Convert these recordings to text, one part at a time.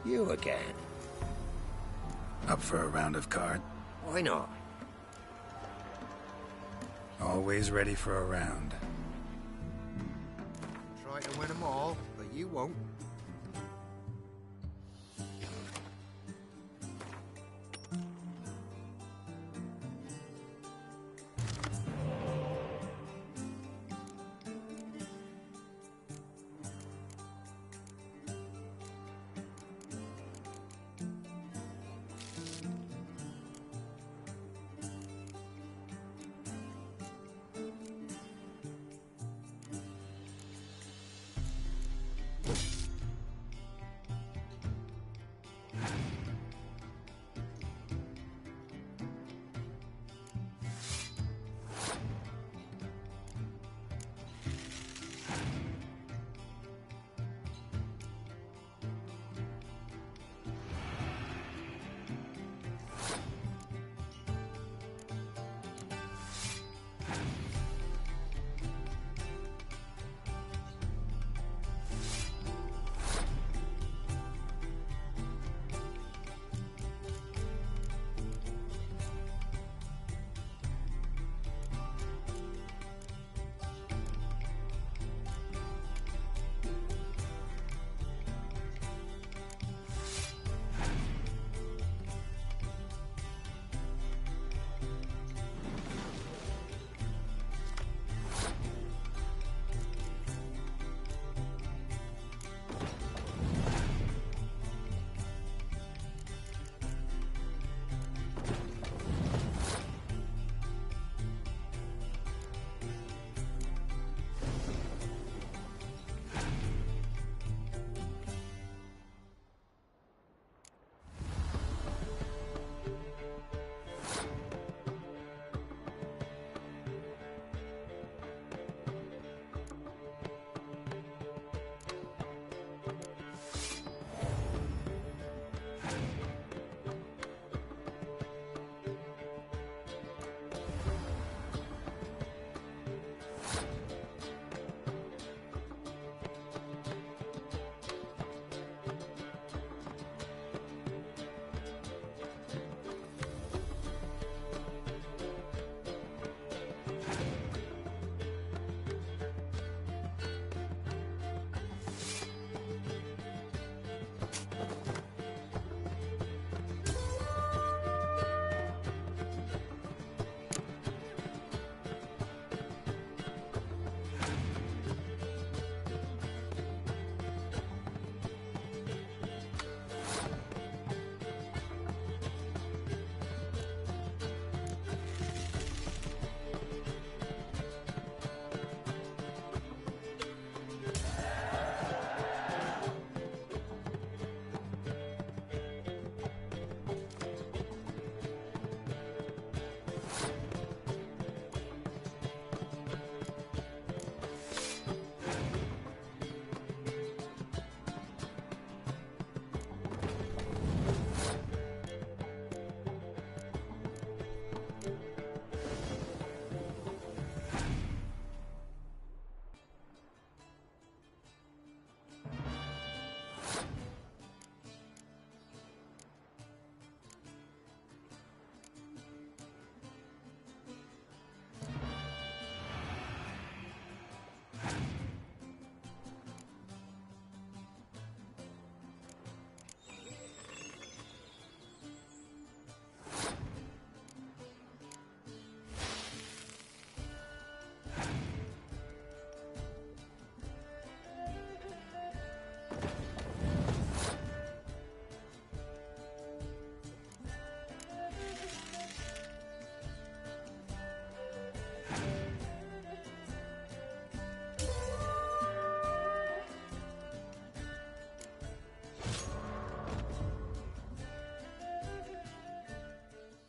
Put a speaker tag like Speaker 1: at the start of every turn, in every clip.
Speaker 1: You again.
Speaker 2: Up for a round of cards?
Speaker 1: Why not?
Speaker 2: Always ready for a round.
Speaker 1: Try to win them all, but you won't.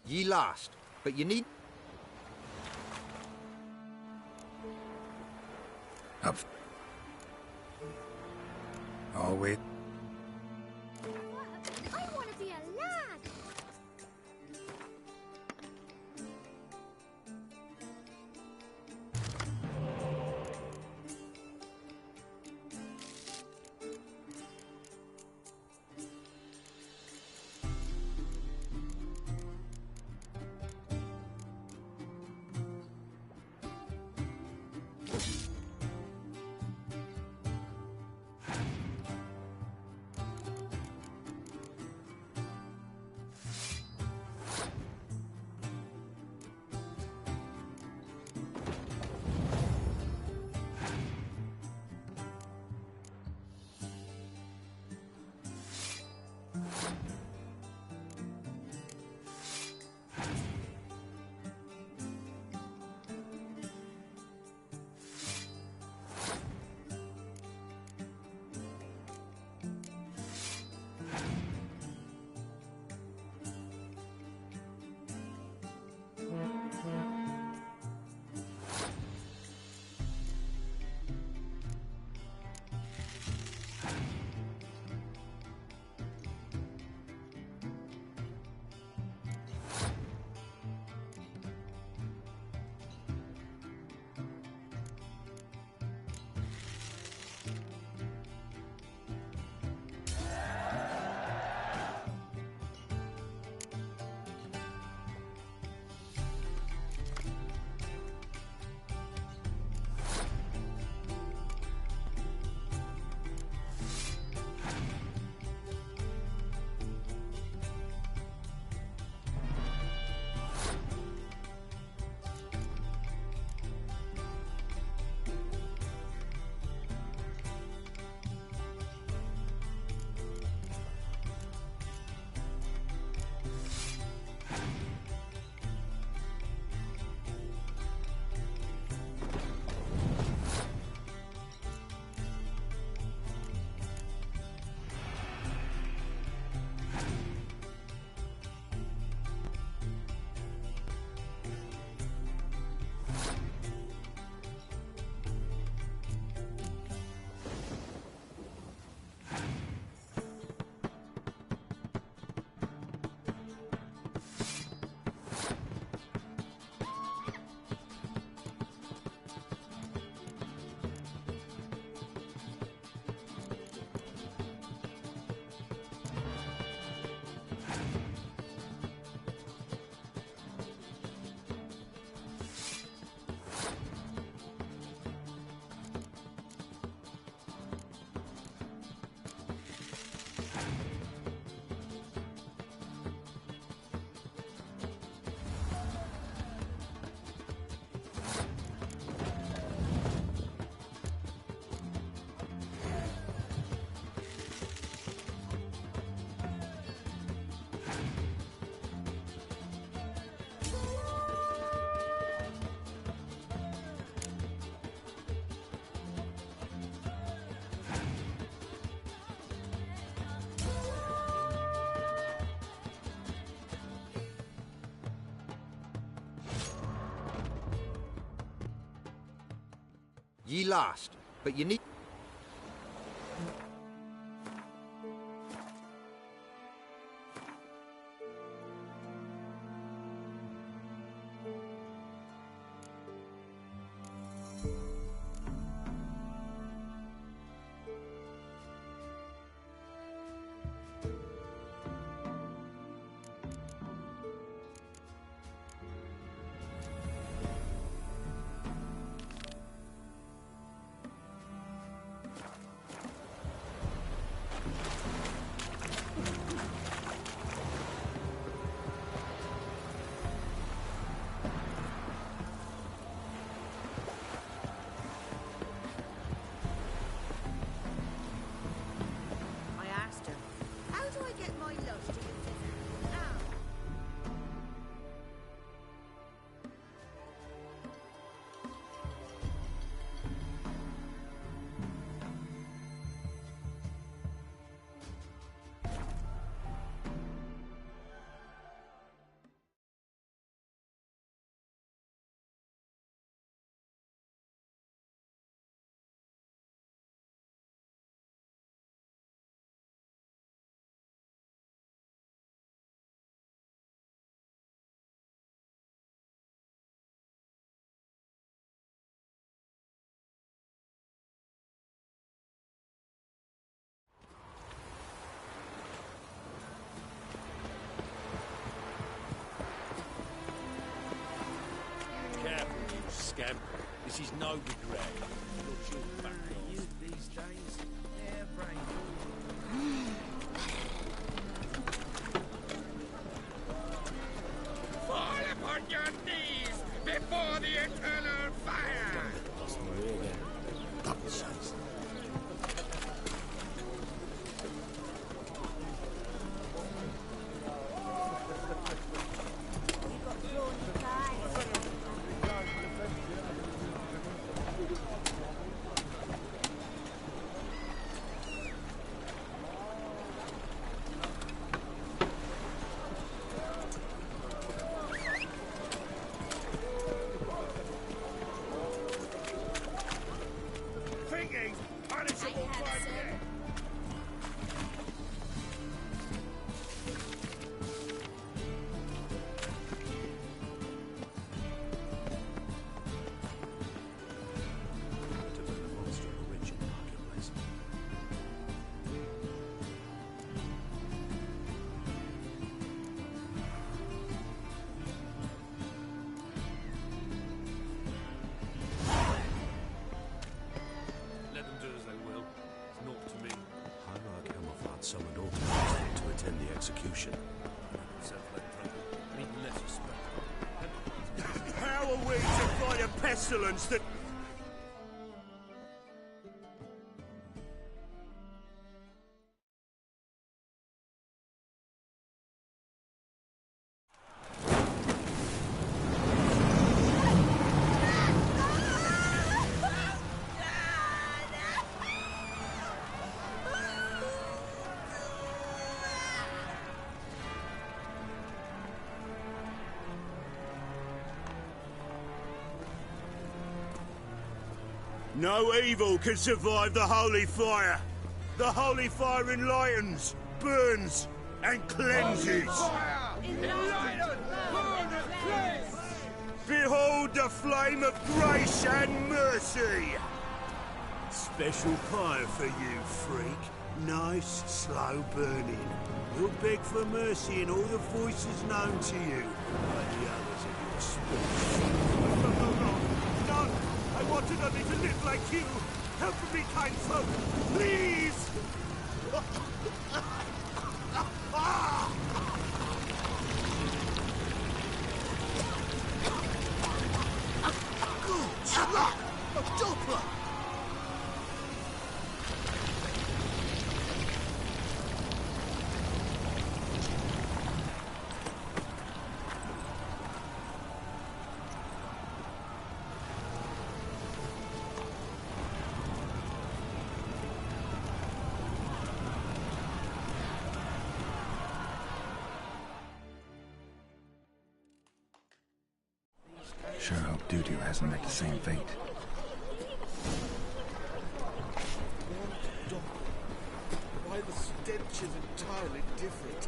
Speaker 1: Ye lost, but you need...
Speaker 2: Up. Always.
Speaker 3: I want to be a lad.
Speaker 1: Ye last, but you need...
Speaker 4: Scamp. This is no regret. Look, you're back you these days. Yeah, brain. Fall upon your knees before the eternal fire! Lost my way again. Double shots.
Speaker 5: Summoned automatically to attend the execution.
Speaker 4: How are we to fight a pestilence that... No evil can survive the holy fire. The holy fire enlightens, burns, and cleanses. Behold the flame of grace and mercy. Special fire for you, freak. Nice, slow burning. You'll beg for mercy in all the voices known to you by the others of your species. No! I wanted only to live like you! Help me, kind folk! Please! Good slap! A doppler!
Speaker 2: Sure hope Doo-Doo hasn't met the same fate.
Speaker 6: dentures entirely different.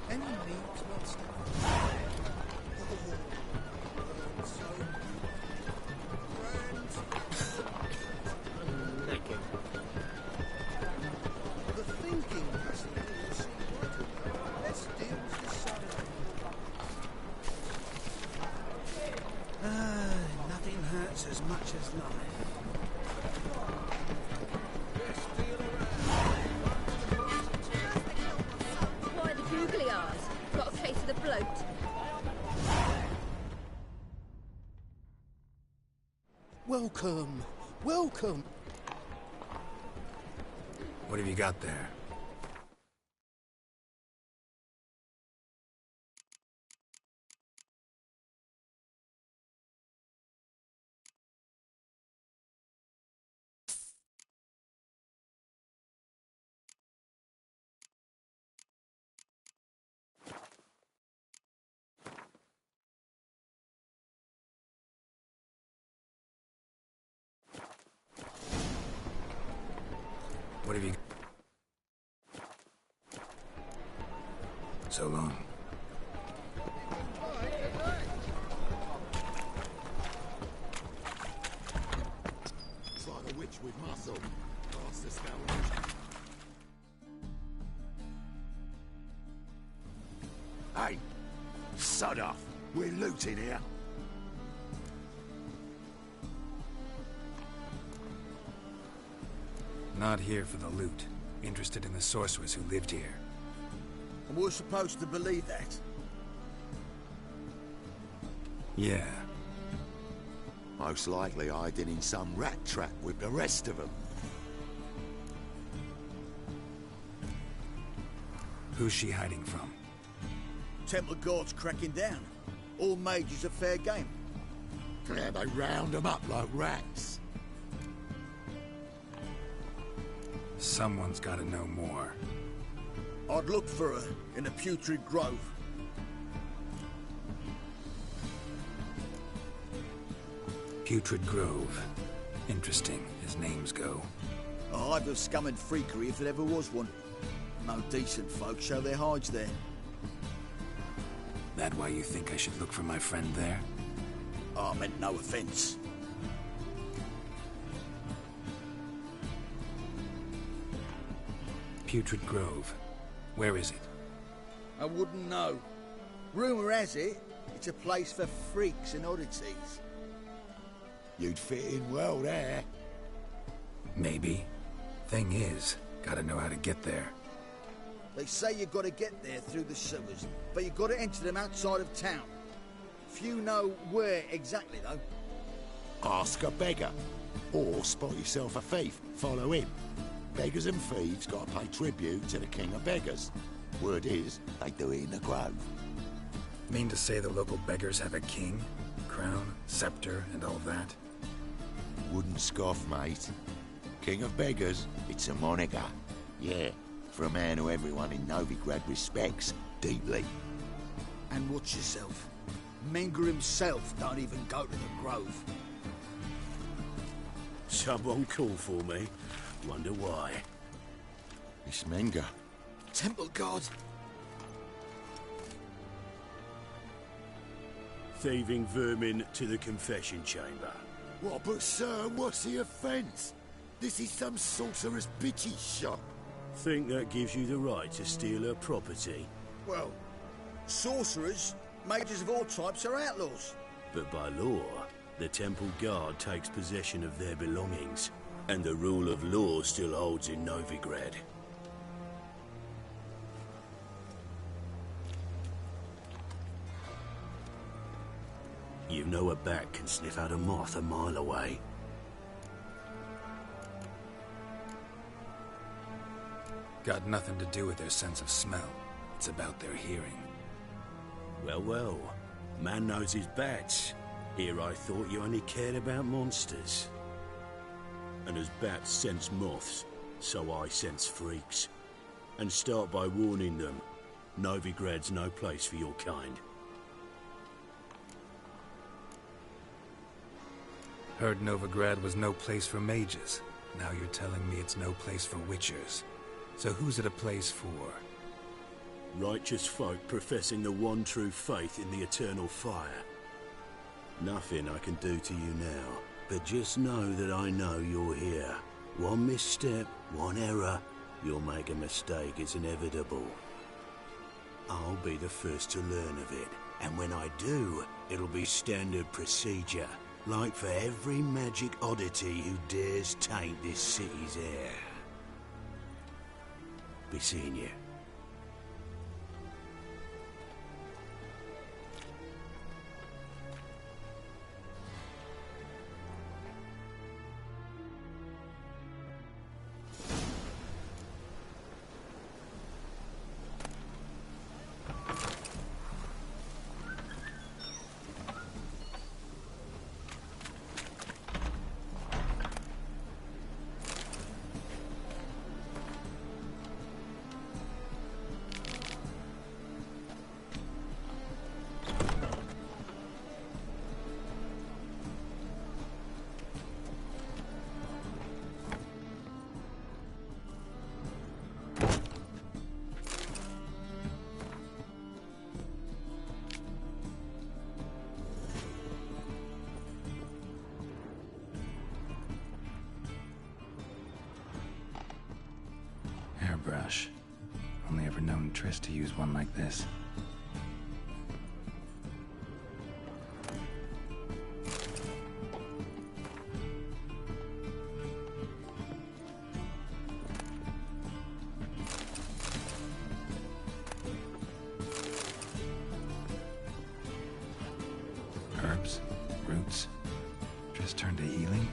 Speaker 6: Any names, monster? The thinking passenger will seem vital. Let's deal with the Saturday.
Speaker 4: Nothing hurts as much as life.
Speaker 3: Why the googly eyes? Got a case of the bloat.
Speaker 6: Welcome, welcome.
Speaker 2: What have you got there? What have you... So long.
Speaker 7: It's like a witch with muscle. Past the spell. Hey! Sod off! We're looting here.
Speaker 2: Not here for the loot. Interested in the sorceress who lived here.
Speaker 6: And we're supposed to believe that?
Speaker 2: Yeah.
Speaker 7: Most likely hiding in some rat trap with the rest of them.
Speaker 2: Who's she hiding from?
Speaker 6: Temple Guard's cracking down. All mages are fair game.
Speaker 7: Yeah, they round them up like rats.
Speaker 2: Someone's gotta know more.
Speaker 6: I'd look for her in the Putrid Grove.
Speaker 2: Putrid Grove. Interesting, as names go.
Speaker 6: A hive of scum and freakery if there ever was one. No decent folk show their hides there.
Speaker 2: That why you think I should look for my friend there?
Speaker 6: I meant no offence.
Speaker 2: Putrid Grove. Where is it?
Speaker 6: I wouldn't know. Rumour has it, it's a place for freaks and oddities.
Speaker 7: You'd fit in well there.
Speaker 2: Maybe. Thing is, gotta know how to get there.
Speaker 6: They say you've got to get there through the sewers, but you've got to enter them outside of town. Few know where exactly, though.
Speaker 7: Ask a beggar. Or spot yourself a thief. Follow him. Beggars and thieves got to pay tribute to the king of beggars. Word is, they do it in the grove.
Speaker 2: Mean to say the local beggars have a king? Crown, scepter, and all that?
Speaker 7: Wouldn't scoff, mate. King of beggars, it's a moniker. Yeah, for a man who everyone in Novigrad respects deeply.
Speaker 6: And watch yourself. Menger himself don't even go to the grove.
Speaker 4: Someone called for me. Wonder why.
Speaker 7: It's Menger.
Speaker 6: Temple Guard.
Speaker 4: Thieving vermin to the confession chamber.
Speaker 7: What, but sir, what's the offence? This is some sorcerer's bitchy shop.
Speaker 4: Think that gives you the right to steal her property?
Speaker 6: Well, sorcerers, mages of all types are outlaws.
Speaker 4: But by law, the Temple Guard takes possession of their belongings, and the rule of law still holds in Novigrad. You know a bat can sniff out a moth a mile away.
Speaker 2: Got nothing to do with their sense of smell. It's about their hearing.
Speaker 4: Well, well. Man knows his bats. Here I thought you only cared about monsters. And as bats sense moths, so I sense freaks. And start by warning them. Novigrad's no place for your kind.
Speaker 2: Heard Novigrad was no place for mages. Now you're telling me it's no place for witchers. So who's it a place for?
Speaker 4: Righteous folk professing the one true faith in the eternal fire. Nothing I can do to you now, but just know that I know you're here. One misstep, one error, you'll make a mistake, it's inevitable. I'll be the first to learn of it, and when I do, it'll be standard procedure, like for every magic oddity who dares taint this city's air. Be seeing you.
Speaker 2: Hairbrush. Only ever known Triss to use one like this. Herbs, roots. Triss turned to healing.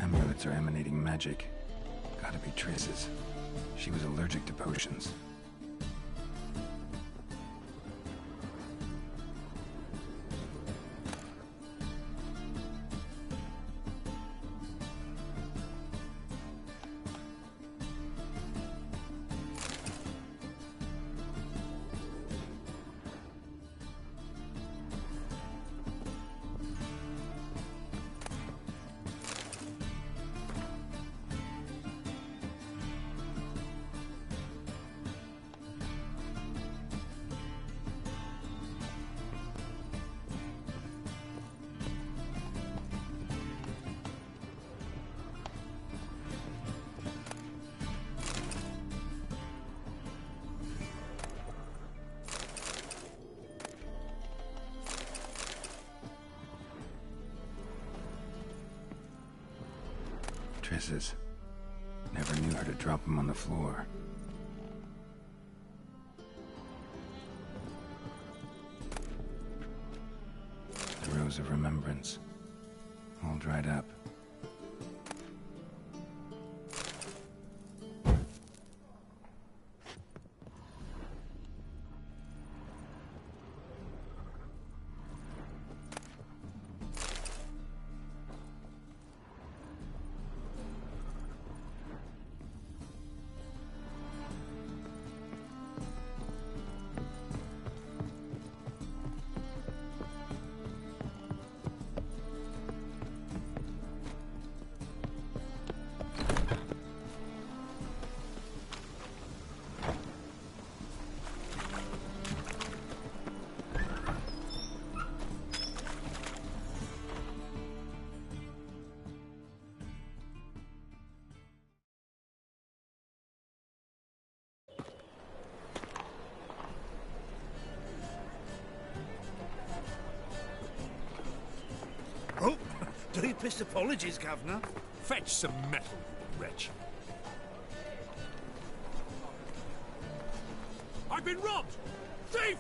Speaker 2: Amulets are emanating magic. Gotta be Triss's. She was allergic to potions. Triss's. Never knew her to drop them on the floor. The Rose of Remembrance. All dried up.
Speaker 4: Oh, deepest apologies, Governor.
Speaker 5: Fetch some metal, wretch. I've been robbed! Thief!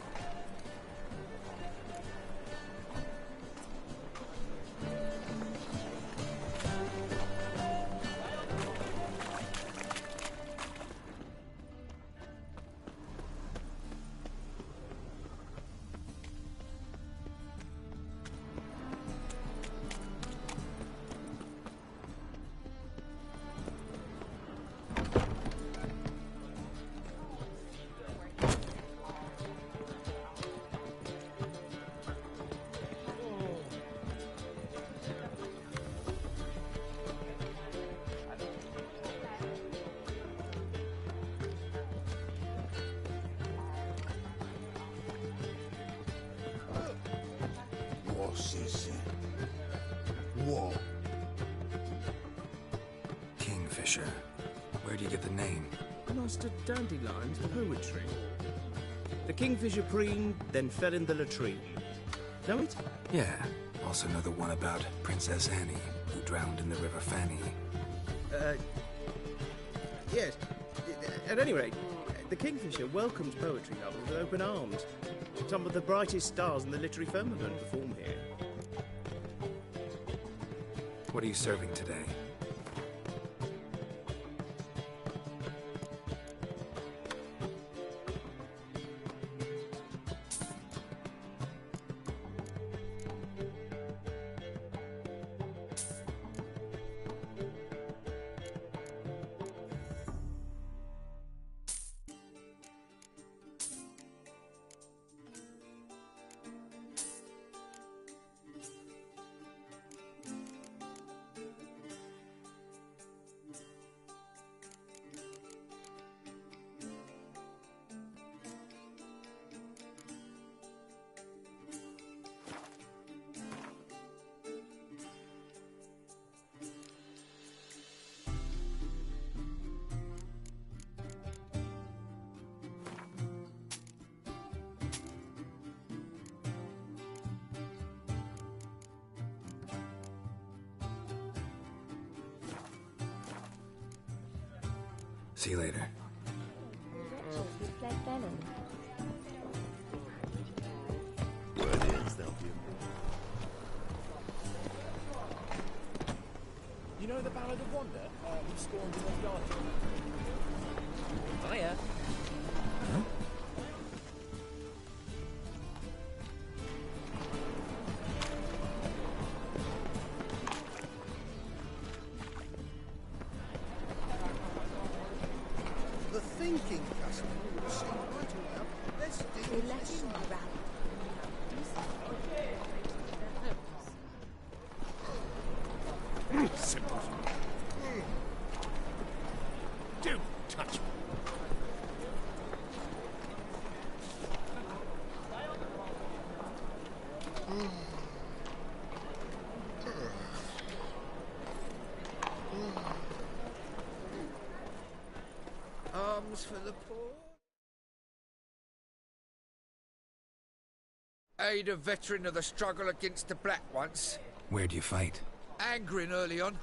Speaker 7: boss is... what?
Speaker 2: Kingfisher. Where do you get the name?
Speaker 8: Master Dandelion's poetry. The kingfisher preened, then fell in the latrine. Know it?
Speaker 2: Yeah. Also know the one about Princess Annie, who drowned in the River Fanny.
Speaker 8: Yes. At any rate, the kingfisher welcomes poetry lovers with open arms. Some of the brightest stars in the literary firmament perform here.
Speaker 2: What are you serving today? See you later.
Speaker 5: Word is, they'll be...
Speaker 9: You know the Ballad of Wanda? Who stormed in the garden? Hiya.
Speaker 6: The thinking customer will seem right enough. Let's deal with this.
Speaker 7: Simple. Don't touch me.
Speaker 1: Arms for the poor. Aid a veteran of the struggle against the Black once.
Speaker 2: Where do you fight?
Speaker 1: Angering early on.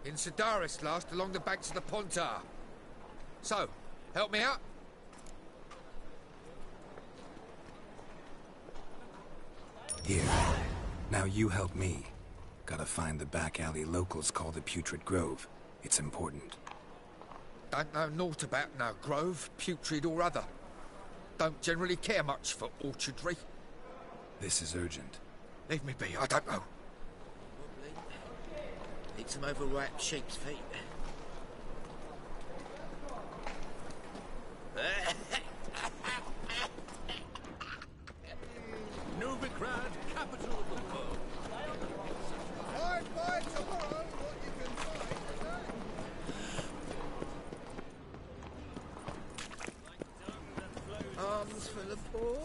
Speaker 1: In Sedaris last, along the banks of the Pontar. So, help me out?
Speaker 2: Here. Now you help me. Gotta find the back alley locals call the Putrid Grove. It's important.
Speaker 1: Don't know naught about no grove, putrid or other. Don't generally care much for orchardry.
Speaker 2: This is urgent.
Speaker 1: Leave me be, I don't know.
Speaker 6: Need some overripe sheep's feet.
Speaker 4: Novigrad, capital of the world.
Speaker 6: Find by tomorrow what you can find today.
Speaker 1: Arms for the poor.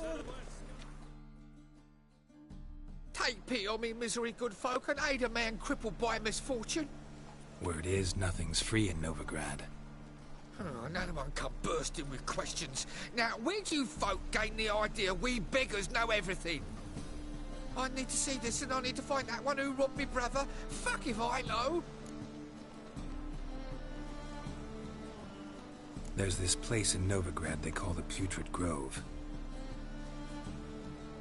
Speaker 1: Take pity on me, misery, good folk, and aid a man crippled by misfortune.
Speaker 2: Word is, nothing's free in Novigrad.
Speaker 1: Oh, none of one come bursting with questions. Now, where do you folk gain the idea we beggars know everything? I need to see this, and I need to find that one who robbed me brother. Fuck if I know.
Speaker 2: There's this place in Novigrad they call the Putrid Grove.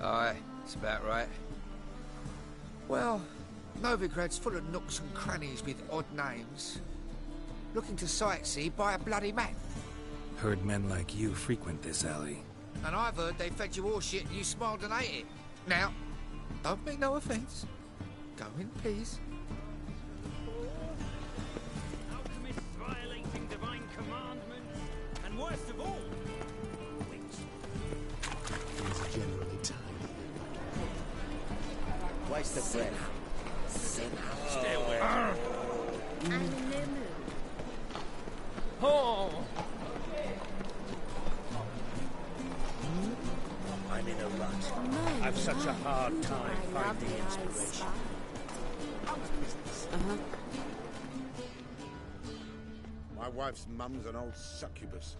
Speaker 1: Aye, that's about right. Well, Novigrad's full of nooks and crannies with odd names. Looking to sightsee, buy a bloody map.
Speaker 2: Heard men like you frequent this alley.
Speaker 1: And I've heard they fed you all shit and you smiled and ate it. Now, don't make no offence. Go in peace.
Speaker 9: Alchemists violating divine commandments, and worst of all, witches.
Speaker 7: It's generally tidy.
Speaker 6: Waste of breath.
Speaker 9: Stay away.
Speaker 3: I'm in no mood.
Speaker 9: Oh!
Speaker 6: I
Speaker 9: I'm in a rut. I've such a hard time finding inspiration.
Speaker 7: My wife's mum's an old succubus.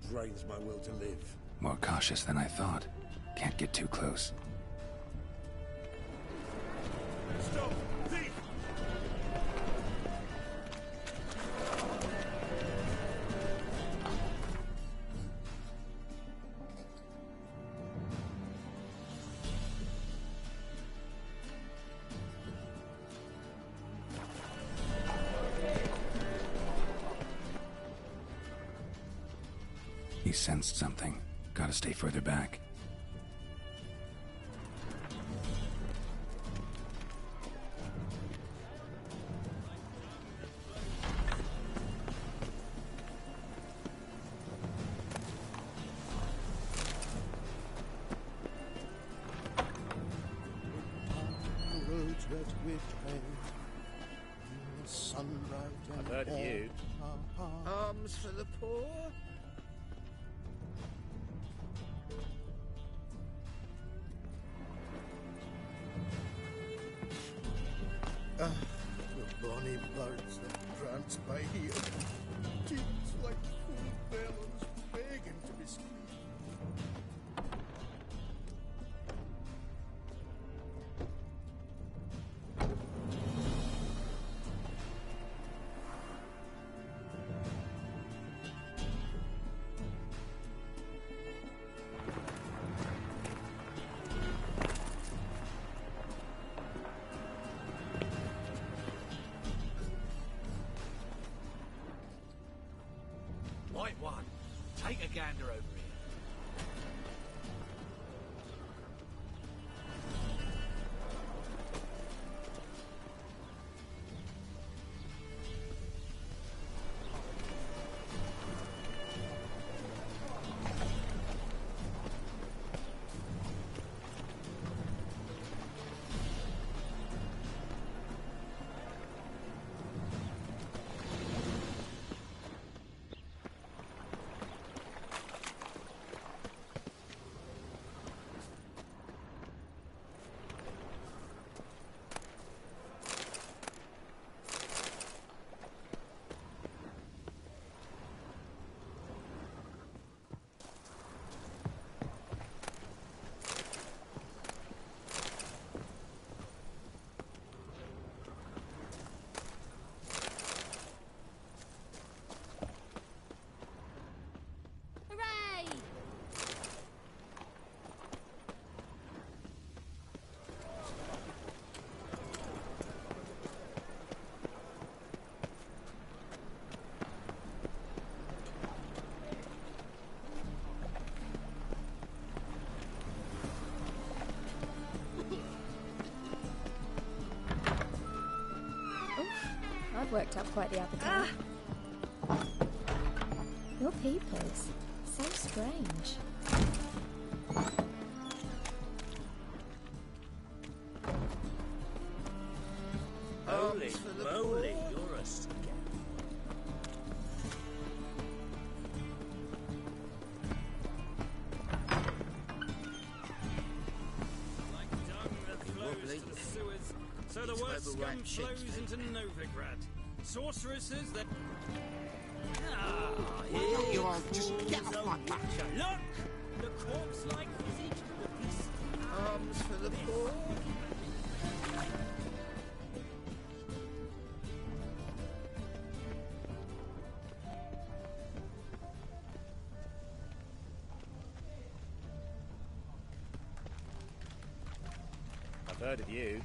Speaker 7: Drains my will to live.
Speaker 2: More cautious than I thought. Can't get too close.
Speaker 4: Stop! Thief!
Speaker 2: He sensed something. Gotta stay further back.
Speaker 9: I've heard of you.
Speaker 1: Arms for the poor?
Speaker 6: The bonny birds that prance by here. Kids like fool fellows begging to be squeezed.
Speaker 9: White one, take a gander over here.
Speaker 3: I've worked up quite the appetite. Your peepers. So strange.
Speaker 9: Holy moly, you're a scam.
Speaker 10: Like dung that flows to the sewers, so the worst scum flows into Novigrad. Sorceresses that... Ah, here
Speaker 7: You all just get off my back.
Speaker 10: look! The corpse-like visage of the beast.
Speaker 1: Arms for the poor?
Speaker 9: I've heard of you.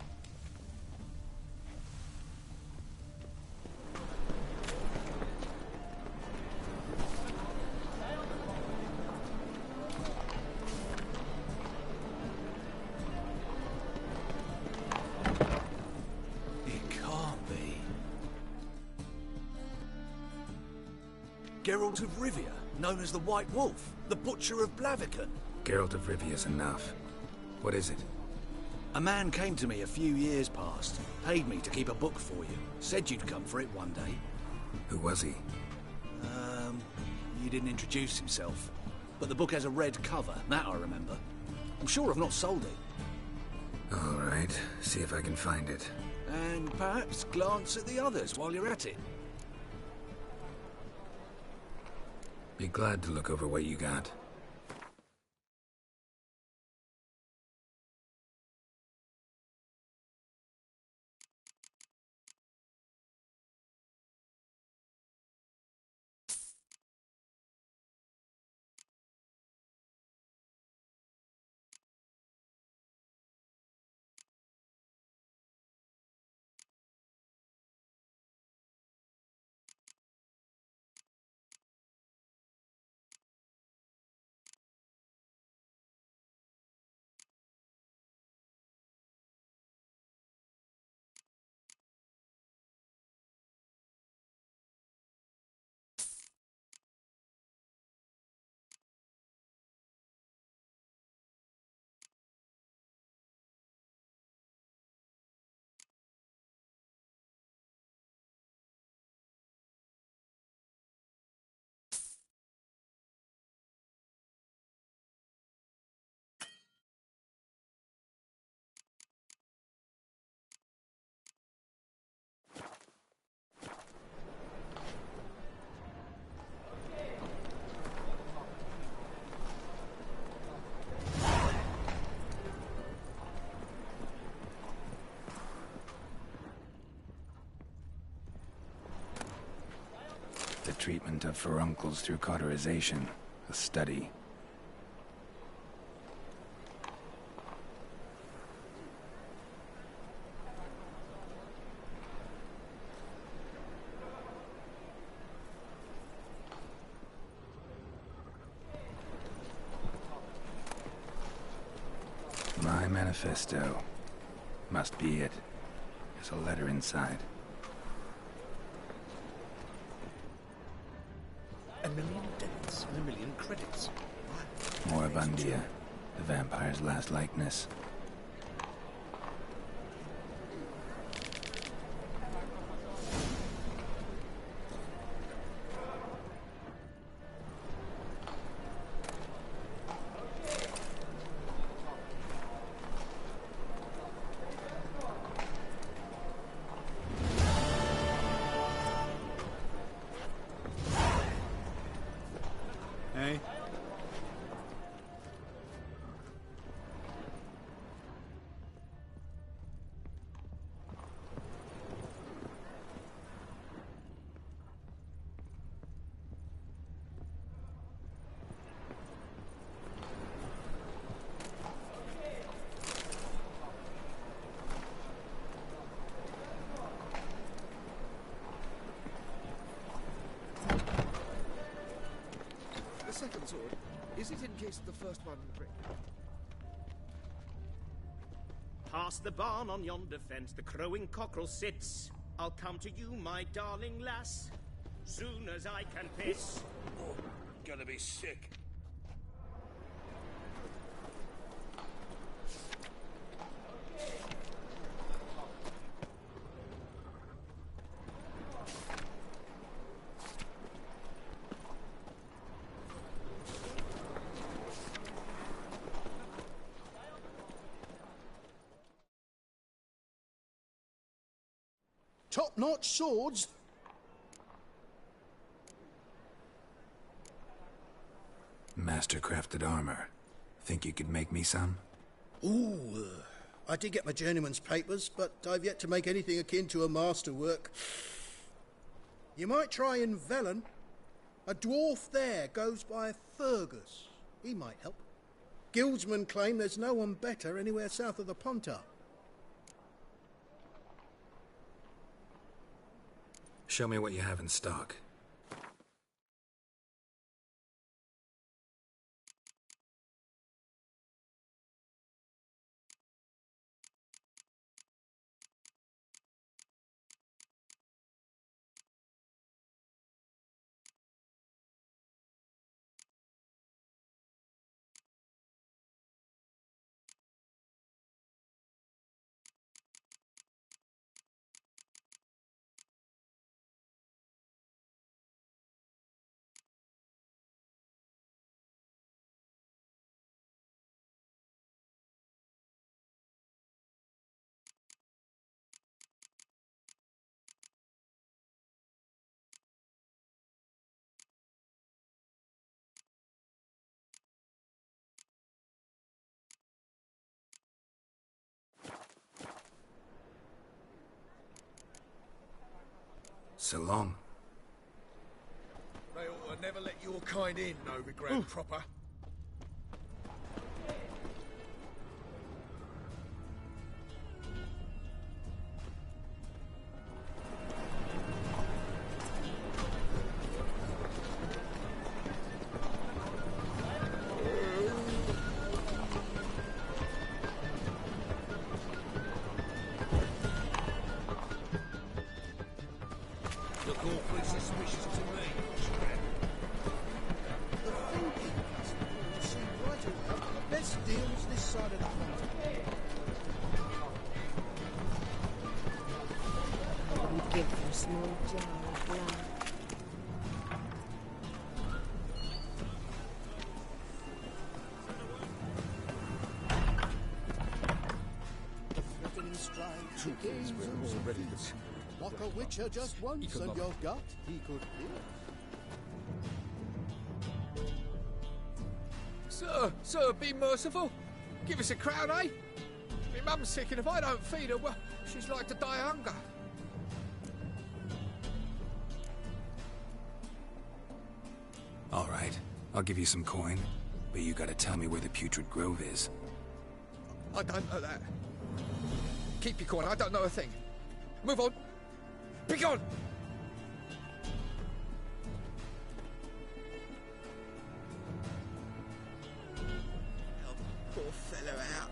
Speaker 5: Geralt of Rivia, known as the White Wolf, the Butcher of Blaviken.
Speaker 2: Geralt of Rivia's enough. What is it?
Speaker 5: A man came to me a few years past, paid me to keep a book for you, said you'd come for it one day.
Speaker 2: Who was he?
Speaker 5: He didn't introduce himself, but the book has a red cover, that I remember. I'm sure I've not sold it.
Speaker 2: All right, see if I can find it.
Speaker 5: And perhaps glance at the others while you're at it.
Speaker 2: Be glad to look over what you got. The treatment of furuncles through cauterization, a study. My manifesto. Must be it. There's a letter inside.
Speaker 8: A million deaths and a million credits.
Speaker 2: Moribundia, the vampire's last likeness.
Speaker 11: Hey?
Speaker 1: The second sword, is it in case the first one breaks?
Speaker 8: Past the barn on yonder fence, the crowing cockerel sits. I'll come to you, my darling lass, soon as I can piss.
Speaker 4: Oh, gonna be sick.
Speaker 6: Top-notch swords?
Speaker 2: Master-crafted armor. Think you could make me some?
Speaker 6: Ooh, I did get my journeyman's papers, but I've yet to make anything akin to a masterwork. You might try in Velen. A dwarf there goes by Fergus. He might help. Guildsmen claim there's no one better anywhere south of the Pontar.
Speaker 2: Show me what you have in stock. So long.
Speaker 1: They ought to never let your kind in, Novigrad proper. Look awfully suspicious to me, Shred.
Speaker 6: The thinking will see right around the best deals this side of the pond.
Speaker 3: I would give for a small jar of blood.
Speaker 6: Written in stride, chickens and already like a witcher just once, and your gut he could hear.
Speaker 1: Sir, be merciful. Give us a crown, eh? My mum's sick, and if I don't feed her, well, she's like to die of hunger.
Speaker 2: All right, I'll give you some coin, but you gotta tell me where the Putrid Grove is.
Speaker 1: I don't know that. Keep your coin, I don't know a thing. Move on. Be gone! Help poor fellow out.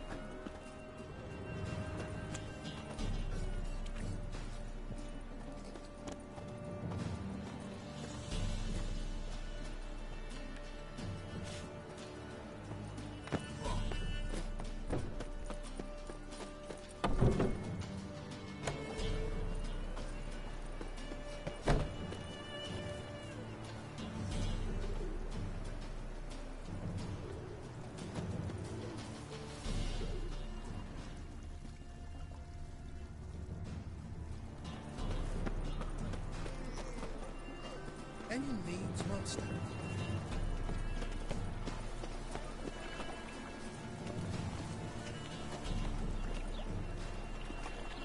Speaker 6: Any needs, master?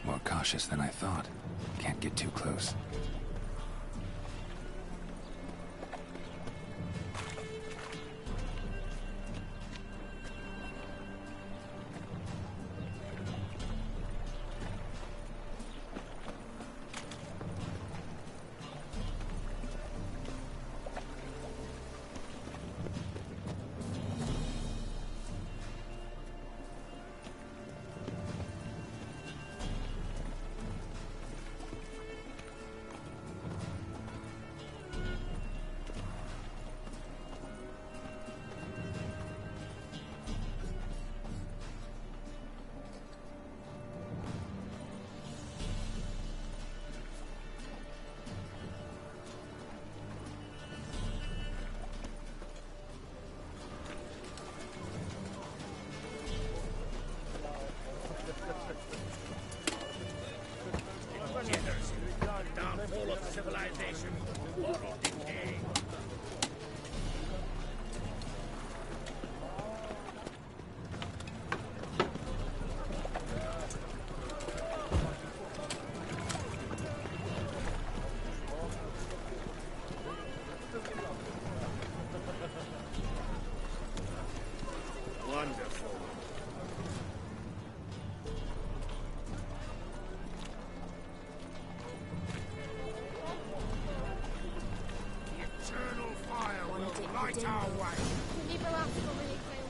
Speaker 2: More cautious than I thought. Can't get too close.
Speaker 4: Downfall of civilization, war of decay. Wonderful. Eternal fire will light our way.
Speaker 3: Deliver us from anything.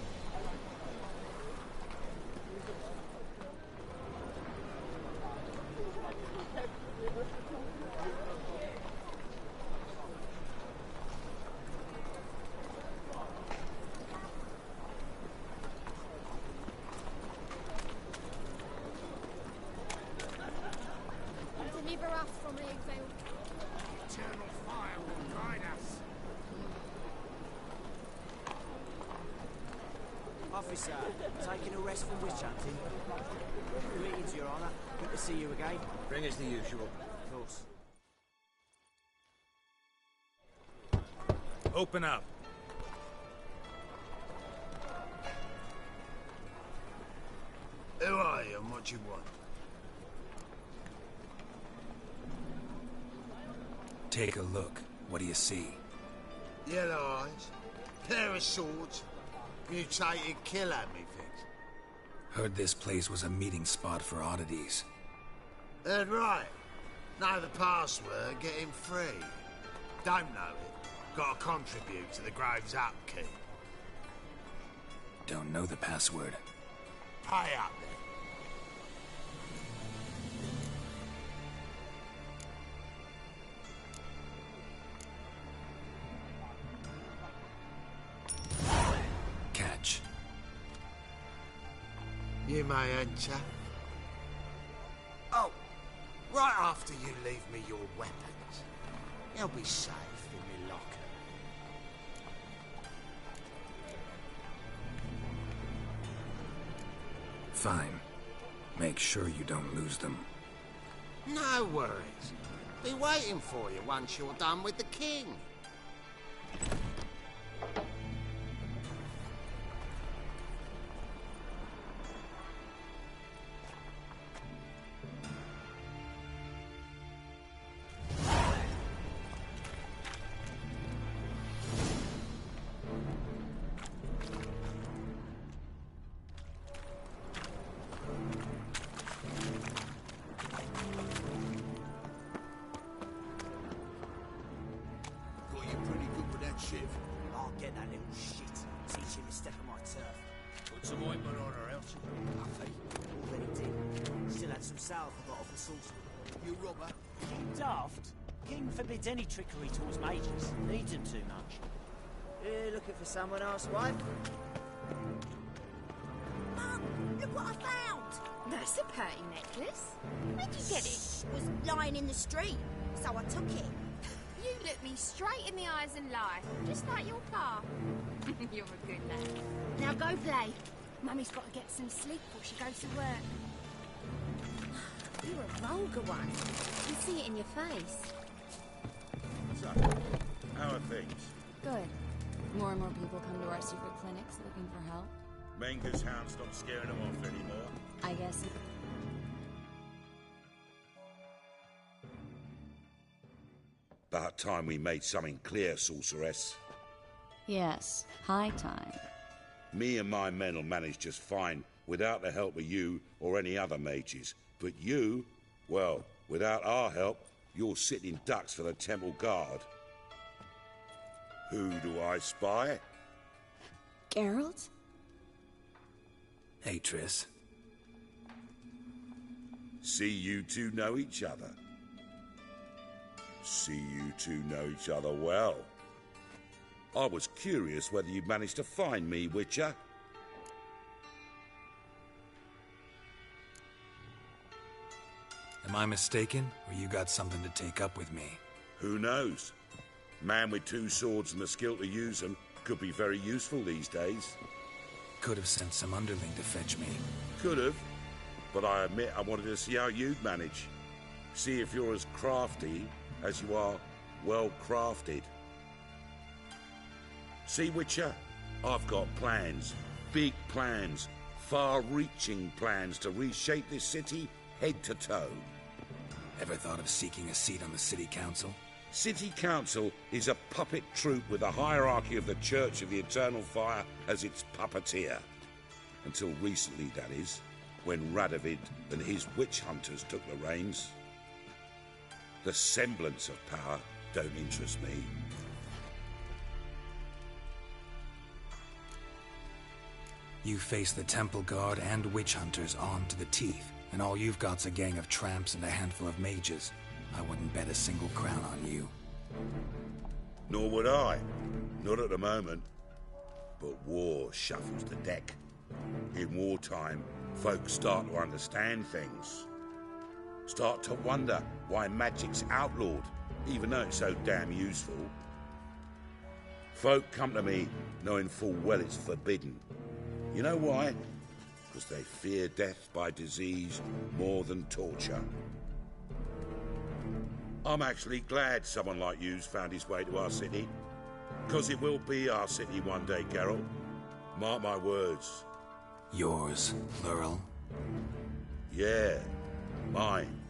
Speaker 3: Deliver us from the exile.
Speaker 4: Eternal fire will guide us.
Speaker 12: Officer, taking a rest from witch hunting. Greetings, Your Honour. Good to see you again.
Speaker 5: Bring us the usual.
Speaker 12: Of course.
Speaker 11: Open up.
Speaker 4: Who are you and what you want?
Speaker 2: Take a look. What do you see?
Speaker 7: Yellow eyes, pair of swords, mutated killer, methinks.
Speaker 2: Heard this place was a meeting spot for oddities.
Speaker 7: Heard right. Know the password, get him free. Don't know it, gotta contribute to the Grove's upkeep.
Speaker 2: Don't know the password.
Speaker 7: Pay up then.
Speaker 2: Catch.
Speaker 7: You may enter. Oh, right after you leave me your weapons. They'll be safe in my locker.
Speaker 2: Fine. Make sure you don't lose them.
Speaker 7: No worries. Be waiting for you once you're done with the king.
Speaker 12: I'll get that little shit. Teach him to step on my turf.
Speaker 10: Put some ointment on her, else nothing.
Speaker 12: Already did. Still had some salve I got off the sorcerer.
Speaker 10: You robber.
Speaker 12: Daft. King forbids any trickery towards mages. Needs them too much. Looking for someone else, wife?
Speaker 3: Mum, look what I found! That's a pretty necklace. Where'd you get it?
Speaker 13: It was lying in the street, so I took it.
Speaker 3: You look me straight in the eyes and lie, just like your pa. You're a good lad.
Speaker 13: Now go play. Mummy's got to get some sleep before she goes to work.
Speaker 3: You're a vulgar one. You can see it in your face.
Speaker 14: So, how are things?
Speaker 15: Good. More and more people come to our secret clinics looking for help.
Speaker 14: Menger's hound's not scaring them off anymore.
Speaker 15: I guess.
Speaker 14: About time we made something clear, sorceress.
Speaker 15: Yes, high time.
Speaker 14: Me and my men will manage just fine without the help of you or any other mages. But you, well, without our help, you're sitting ducks for the temple guard. Who do I spy?
Speaker 15: Geralt?
Speaker 2: Hey, Triss.
Speaker 14: See you two know each other. See you two know each other well. I was curious whether you'd managed to find me, Witcher.
Speaker 2: Am I mistaken, or you got something to take up with me?
Speaker 14: Who knows? Man with two swords and the skill to use them could be very useful these days.
Speaker 2: Could have sent some underling to fetch me.
Speaker 14: Could have, but I admit I wanted to see how you'd manage. See if you're as crafty as you are well-crafted. See, Witcher, I've got plans, big plans, far-reaching plans to reshape this city head to toe.
Speaker 2: Ever thought of seeking a seat on the city council?
Speaker 14: City council is a puppet troupe with the hierarchy of the Church of the Eternal Fire as its puppeteer. Until recently, that is, when Radovid and his witch hunters took the reins. The semblance of power don't interest me.
Speaker 2: You face the temple guard and witch hunters armed to the teeth, and all you've got's a gang of tramps and a handful of mages. I wouldn't bet a single crown on you.
Speaker 14: Nor would I. Not at the moment. But war shuffles the deck. In wartime, folks start to understand things. Start to wonder why magic's outlawed, even though it's so damn useful. Folk come to me knowing full well it's forbidden. You know why? Because they fear death by disease more than torture. I'm actually glad someone like you's found his way to our city. Because it will be our city one day, Geralt. Mark my words.
Speaker 2: Yours, plural?
Speaker 14: Yeah, mine.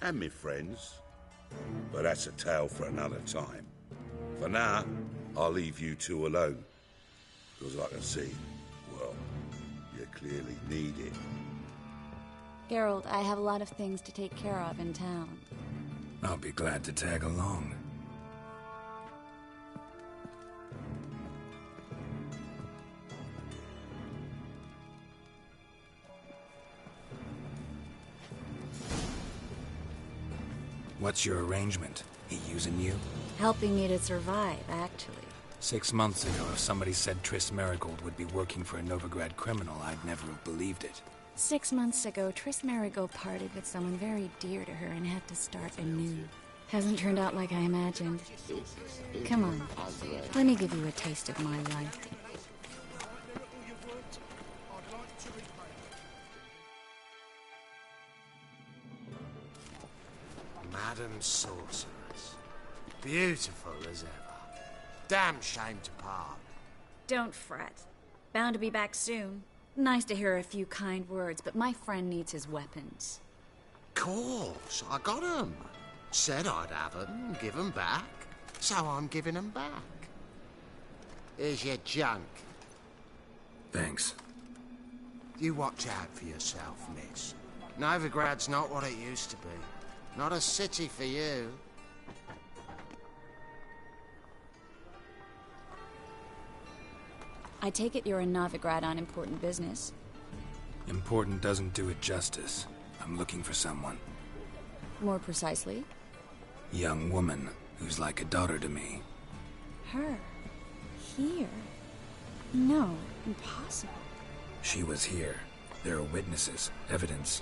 Speaker 14: And me friends. But that's a tale for another time. For now, I'll leave you two alone. Because I can see, well, you clearly need it.
Speaker 15: Geralt, I have a lot of things to take care of in town.
Speaker 2: I'll be glad to tag along. What's your arrangement? He using you?
Speaker 15: Helping me to survive, actually.
Speaker 2: 6 months ago, if somebody said Triss Merigold would be working for a Novigrad criminal, I'd never have believed it.
Speaker 15: 6 months ago, Triss Merigold parted with someone very dear to her and had to start anew. Hasn't turned out like I imagined. Come on, let me give you a taste of my life.
Speaker 16: Madam Sorceress. Beautiful as ever. Damn shame to part.
Speaker 15: Don't fret. Bound to be back soon. Nice to hear a few kind words, but my friend needs his weapons.
Speaker 16: Course, I got 'em. Said I'd have 'em, give 'em back. So I'm giving 'em back. Here's your junk.
Speaker 2: Thanks.
Speaker 16: You watch out for yourself, miss. Novigrad's not what it used to be. Not a city for you.
Speaker 15: I take it you're in Novigrad on important business.
Speaker 2: Important doesn't do it justice. I'm looking for someone.
Speaker 15: More precisely?
Speaker 2: Young woman who's like a daughter to me.
Speaker 15: Her? Here? No, impossible.
Speaker 2: She was here. There are witnesses, evidence.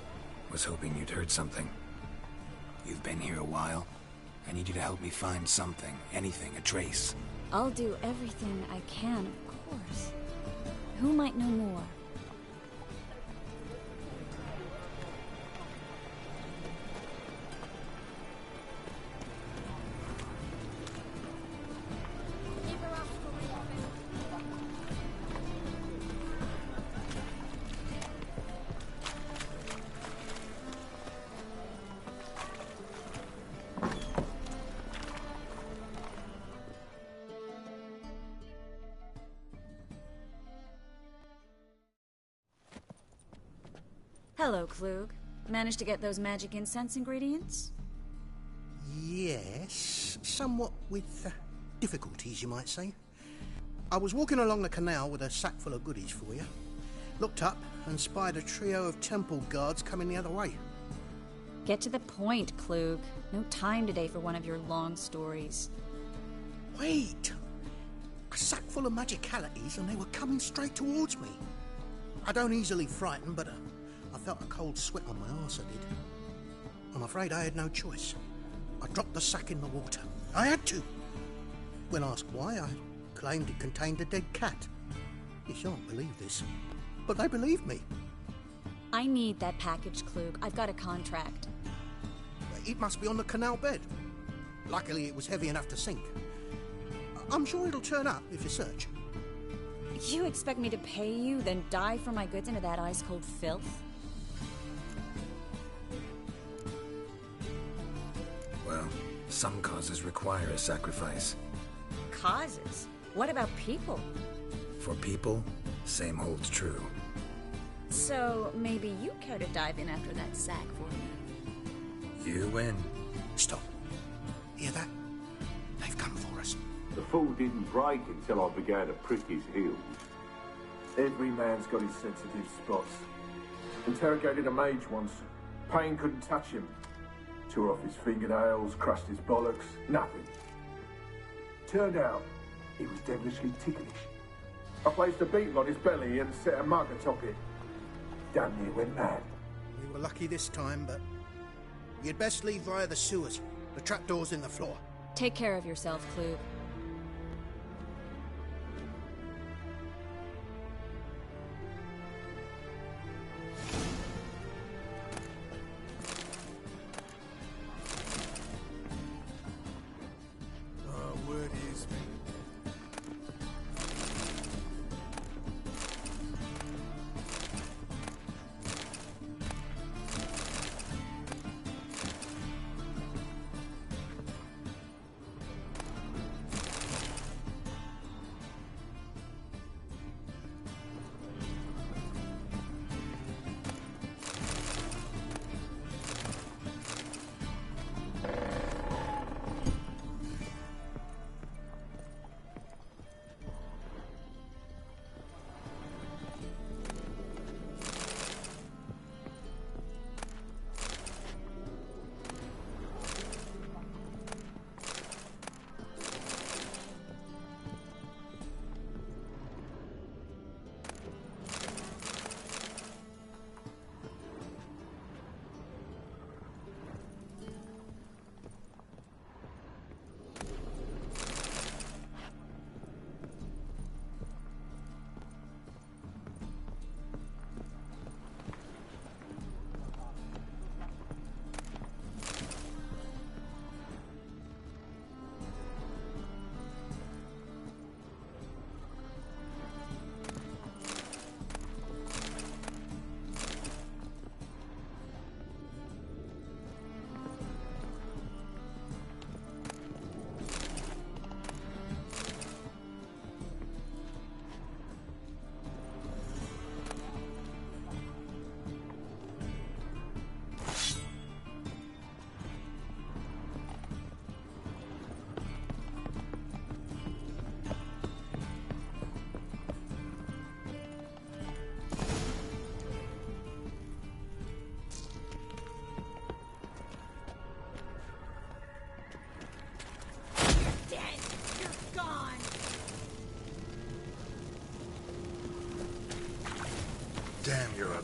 Speaker 2: Was hoping you'd heard something. You've been here a while. I need you to help me find something, anything, a trace.
Speaker 15: I'll do everything I can, of course. Who might know more? Hello, Klug. Managed to get those magic incense ingredients?
Speaker 6: Yes, somewhat with difficulties, you might say. I was walking along the canal with a sack full of goodies for you. Looked up and spied a trio of temple guards coming the other way.
Speaker 15: Get to the point, Klug. No time today for one of your long stories.
Speaker 6: Wait! A sack full of magicalities and they were coming straight towards me. I don't easily frighten, but I felt a cold sweat on my arse, I did. I'm afraid I had no choice. I dropped the sack in the water. I had to. When asked why, I claimed it contained a dead cat. You shan't believe this, but they believed me.
Speaker 15: I need that package, Klug. I've got a contract.
Speaker 6: It must be on the canal bed. Luckily, it was heavy enough to sink. I'm sure it'll turn up if you search.
Speaker 15: You expect me to pay you, then dive for my goods into that ice-cold filth?
Speaker 2: Well, some causes require a sacrifice.
Speaker 15: Causes? What about people?
Speaker 2: For people, same holds true.
Speaker 15: So, maybe you care to dive in after that sack for me?
Speaker 2: You win.
Speaker 6: Stop. Hear that? They've come for us.
Speaker 17: The fall didn't break until I began to prick his heels.
Speaker 18: Every man's got his sensitive spots. Interrogated a mage once. Pain couldn't touch him. Tore off his fingernails, crushed his bollocks, nothing. Turned out, he was devilishly ticklish. I placed a beetle on his belly and set a mug atop it. Damn near went mad.
Speaker 6: We were lucky this time, but you'd best leave via the sewers. The trapdoor's in the floor.
Speaker 15: Take care of yourself, Klug.
Speaker 18: Word is...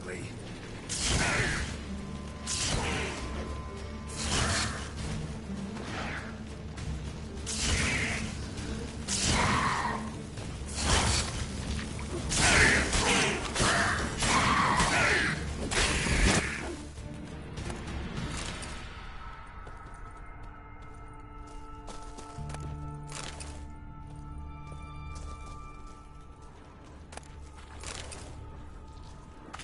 Speaker 2: ugly.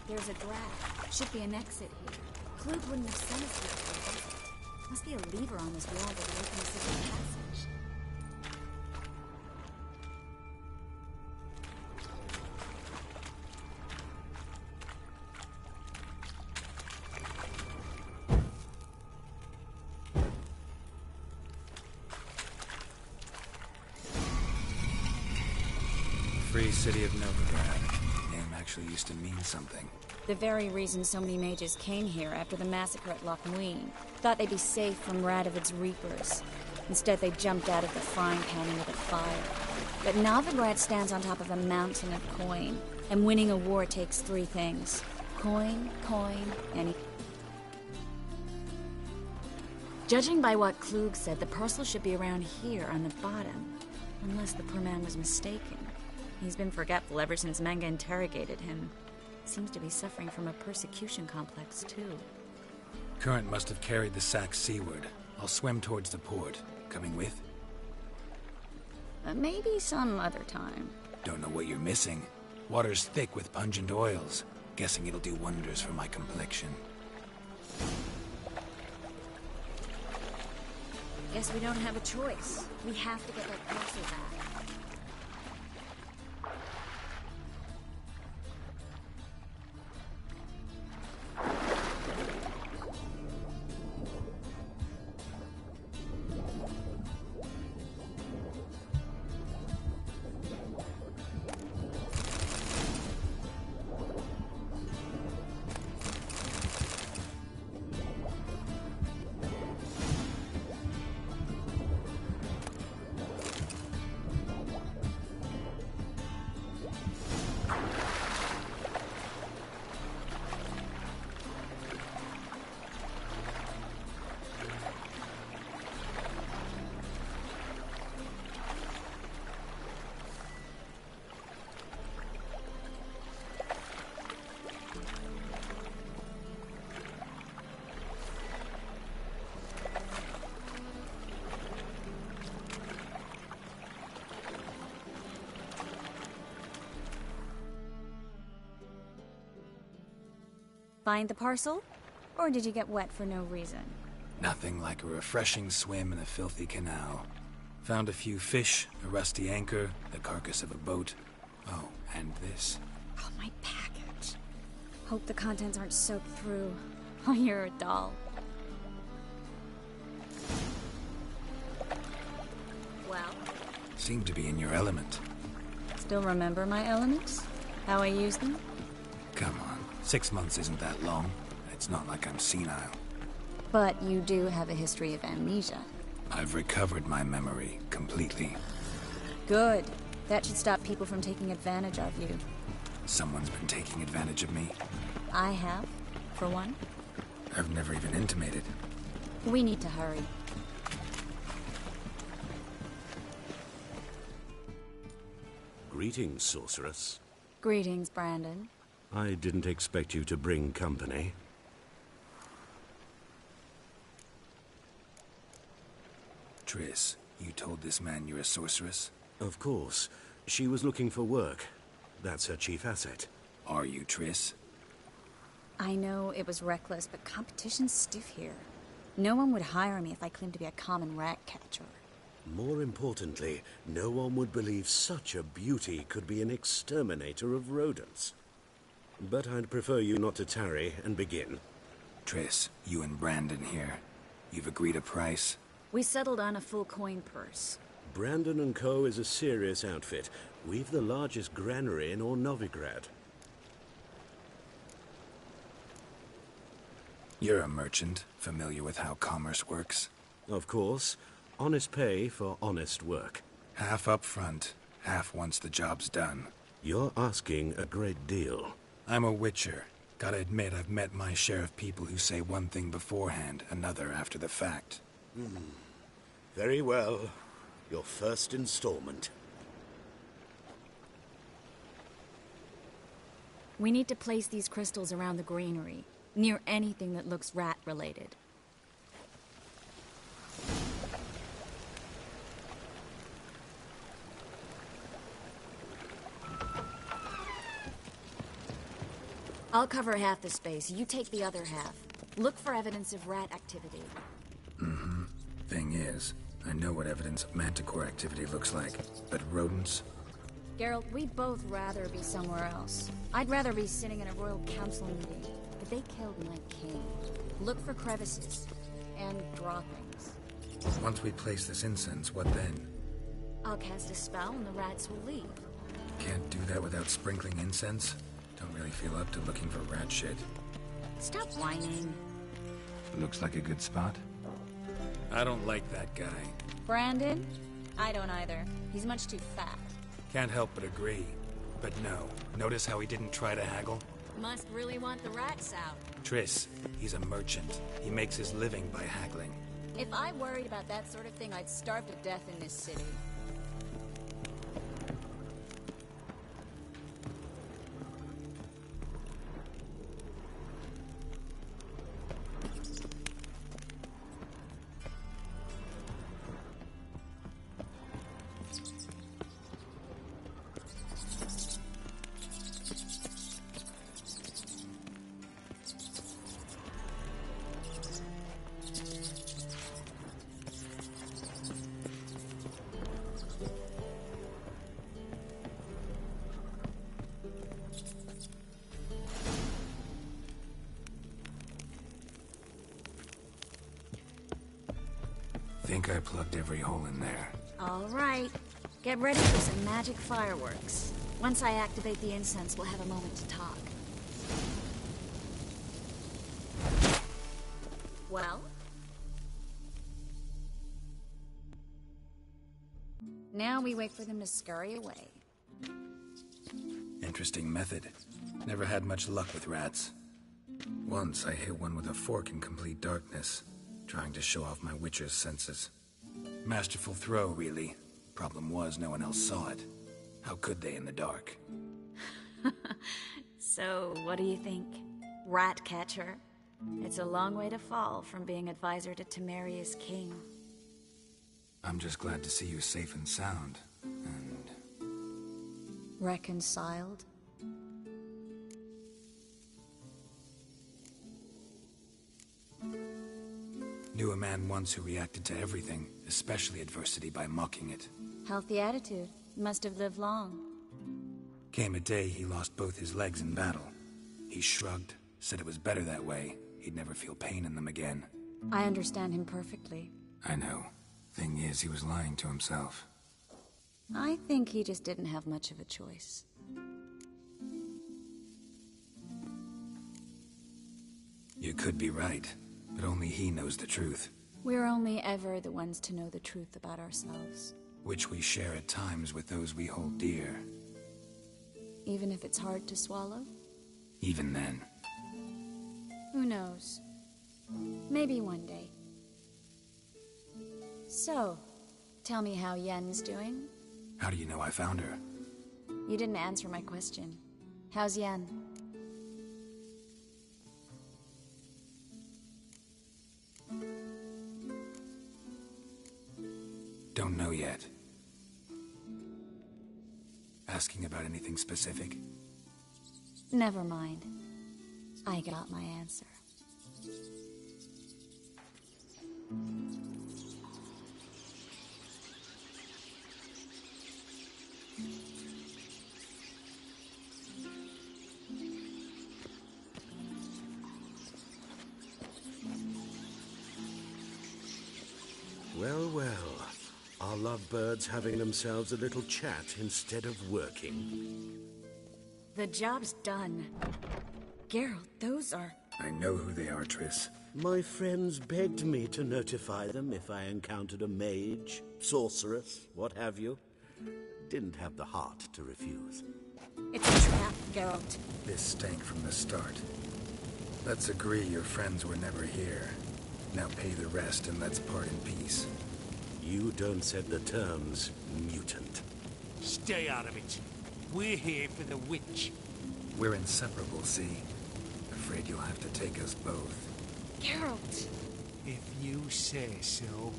Speaker 15: There's a draft. Should be an exit here. Clute wouldn't have sent us here for a visit. Must be a lever on this wall that will open the secret passage.
Speaker 2: Free city of Novigrad. Name actually used to mean something.
Speaker 15: The very reason so many mages came here after the massacre at Loch Muin. Thought they'd be safe from Radovid's reapers. Instead, they jumped out of the frying pan into the fire. But Novigrad stands on top of a mountain of coin, and winning a war takes three things. Coin, and... Judging by what Klug said, the parcel should be around here on the bottom. Unless the poor man was mistaken. He's been forgetful ever since Manga interrogated him. Seems to be suffering from a persecution complex, too.
Speaker 2: Current must have carried the sack seaward. I'll swim towards the port. Coming with?
Speaker 15: Maybe some other time.
Speaker 2: Don't know what you're missing. Water's thick with pungent oils. Guessing it'll do wonders for my complexion.
Speaker 15: Guess we don't have a choice. We have to get that parcel back. Find the parcel? Or did you get wet for no reason?
Speaker 2: Nothing like a refreshing swim in a filthy canal. Found a few fish, a rusty anchor, the carcass of a boat. Oh, and this.
Speaker 15: Oh, my package. Hope the contents aren't soaked through. Oh, you're a doll. Well?
Speaker 2: Seem to be in your element.
Speaker 15: Still remember my elements? How I use them?
Speaker 2: Come on. 6 months isn't that long. It's not like I'm senile.
Speaker 15: But you do have a history of amnesia.
Speaker 2: I've recovered my memory completely.
Speaker 15: Good. That should stop people from taking advantage of you.
Speaker 2: Someone's been taking advantage of me.
Speaker 15: I have, for one.
Speaker 2: I've never even intimated.
Speaker 15: We need to hurry.
Speaker 19: Greetings, sorceress.
Speaker 15: Greetings, Brandon.
Speaker 19: I didn't expect you to bring company.
Speaker 2: Triss, you told this man you're a sorceress?
Speaker 19: Of course. She was looking for work. That's her chief asset.
Speaker 2: Are you, Triss?
Speaker 15: I know it was reckless, but competition's stiff here. No one would hire me if I claimed to be a common rat catcher.
Speaker 19: More importantly, no one would believe such a beauty could be an exterminator of rodents. But I'd prefer you not to tarry and begin.
Speaker 2: Triss, you and Brandon here. You've agreed a price?
Speaker 15: We settled on a full coin purse.
Speaker 19: Brandon & Co. is a serious outfit. We've the largest granary in all Novigrad.
Speaker 2: You're a merchant, familiar with how commerce works?
Speaker 19: Of course. Honest pay for honest work.
Speaker 2: Half up front, half once the job's done.
Speaker 19: You're asking a great deal.
Speaker 2: I'm a witcher. Gotta admit, I've met my share of people who say one thing beforehand, another after the fact.
Speaker 19: Very well. Your first installment.
Speaker 15: We need to place these crystals around the granary, near anything that looks rat-related. I'll cover half the space, you take the other half. Look for evidence of rat activity.
Speaker 2: Mm-hmm. Thing is, I know what evidence of manticore activity looks like, but rodents?
Speaker 15: Geralt, we'd both rather be somewhere else. I'd rather be sitting in a royal council meeting, but they killed my king. Look for crevices, and draw things.
Speaker 2: Once we place this incense, what then?
Speaker 15: I'll cast a spell and the rats will leave.
Speaker 2: Can't do that without sprinkling incense? Don't really feel up to looking for rat shit.
Speaker 15: Stop whining.
Speaker 2: Looks like a good spot. I don't like that guy.
Speaker 15: Brandon? I don't either. He's much too fat.
Speaker 2: Can't help but agree. But no. Notice how he didn't try to haggle?
Speaker 15: Must really want the rats out.
Speaker 2: Triss, he's a merchant. He makes his living by haggling.
Speaker 15: If I worried about that sort of thing, I'd starve to death in this city.
Speaker 2: Think I plugged every hole in there.
Speaker 15: All right. Get ready for some magic fireworks. Once I activate the incense, we'll have a moment to talk. Well? Now we wait for them to scurry away.
Speaker 2: Interesting method. Never had much luck with rats. Once I hit one with a fork in complete darkness, trying to show off my witcher's senses. Masterful throw, really. Problem was, no one else saw it. How could they in the dark?
Speaker 15: So, what do you think? Rat catcher? It's a long way to fall from being advisor to Temeria's king.
Speaker 2: I'm just glad to see you safe and sound, and...
Speaker 15: Reconciled?
Speaker 2: Knew a man once who reacted to everything, especially adversity, by mocking it.
Speaker 15: Healthy attitude. Must have lived long.
Speaker 2: Came a day he lost both his legs in battle. He shrugged, said it was better that way. He'd never feel pain in them again.
Speaker 15: I understand him perfectly.
Speaker 2: I know. Thing is, he was lying to himself.
Speaker 15: I think he just didn't have much of a choice.
Speaker 2: You could be right, but only he knows the truth.
Speaker 15: We're only ever the ones to know the truth about ourselves.
Speaker 2: Which we share at times with those we hold dear.
Speaker 15: Even if it's hard to swallow?
Speaker 2: Even then.
Speaker 15: Who knows? Maybe one day. So, tell me how Yen's doing?
Speaker 2: How do you know I found her?
Speaker 15: You didn't answer my question. How's Yen?
Speaker 2: Don't know yet. Asking about anything specific?
Speaker 15: Never mind. I got my answer.
Speaker 19: Well, well. Our lovebirds having themselves a little chat instead of working.
Speaker 15: The job's done. Geralt, those are...
Speaker 2: I know who they are, Triss.
Speaker 19: My friends begged me to notify them if I encountered a mage, sorceress, what have you. Didn't have the heart to refuse.
Speaker 15: It's a trap, Geralt.
Speaker 2: This stank from the start. Let's agree your friends were never here. Now pay the rest and let's part in peace.
Speaker 19: You don't set the terms, mutant.
Speaker 4: Stay out of it. We're here for the witch.
Speaker 2: We're inseparable, see? Afraid you'll have to take us both.
Speaker 15: Geralt!
Speaker 4: If you say so.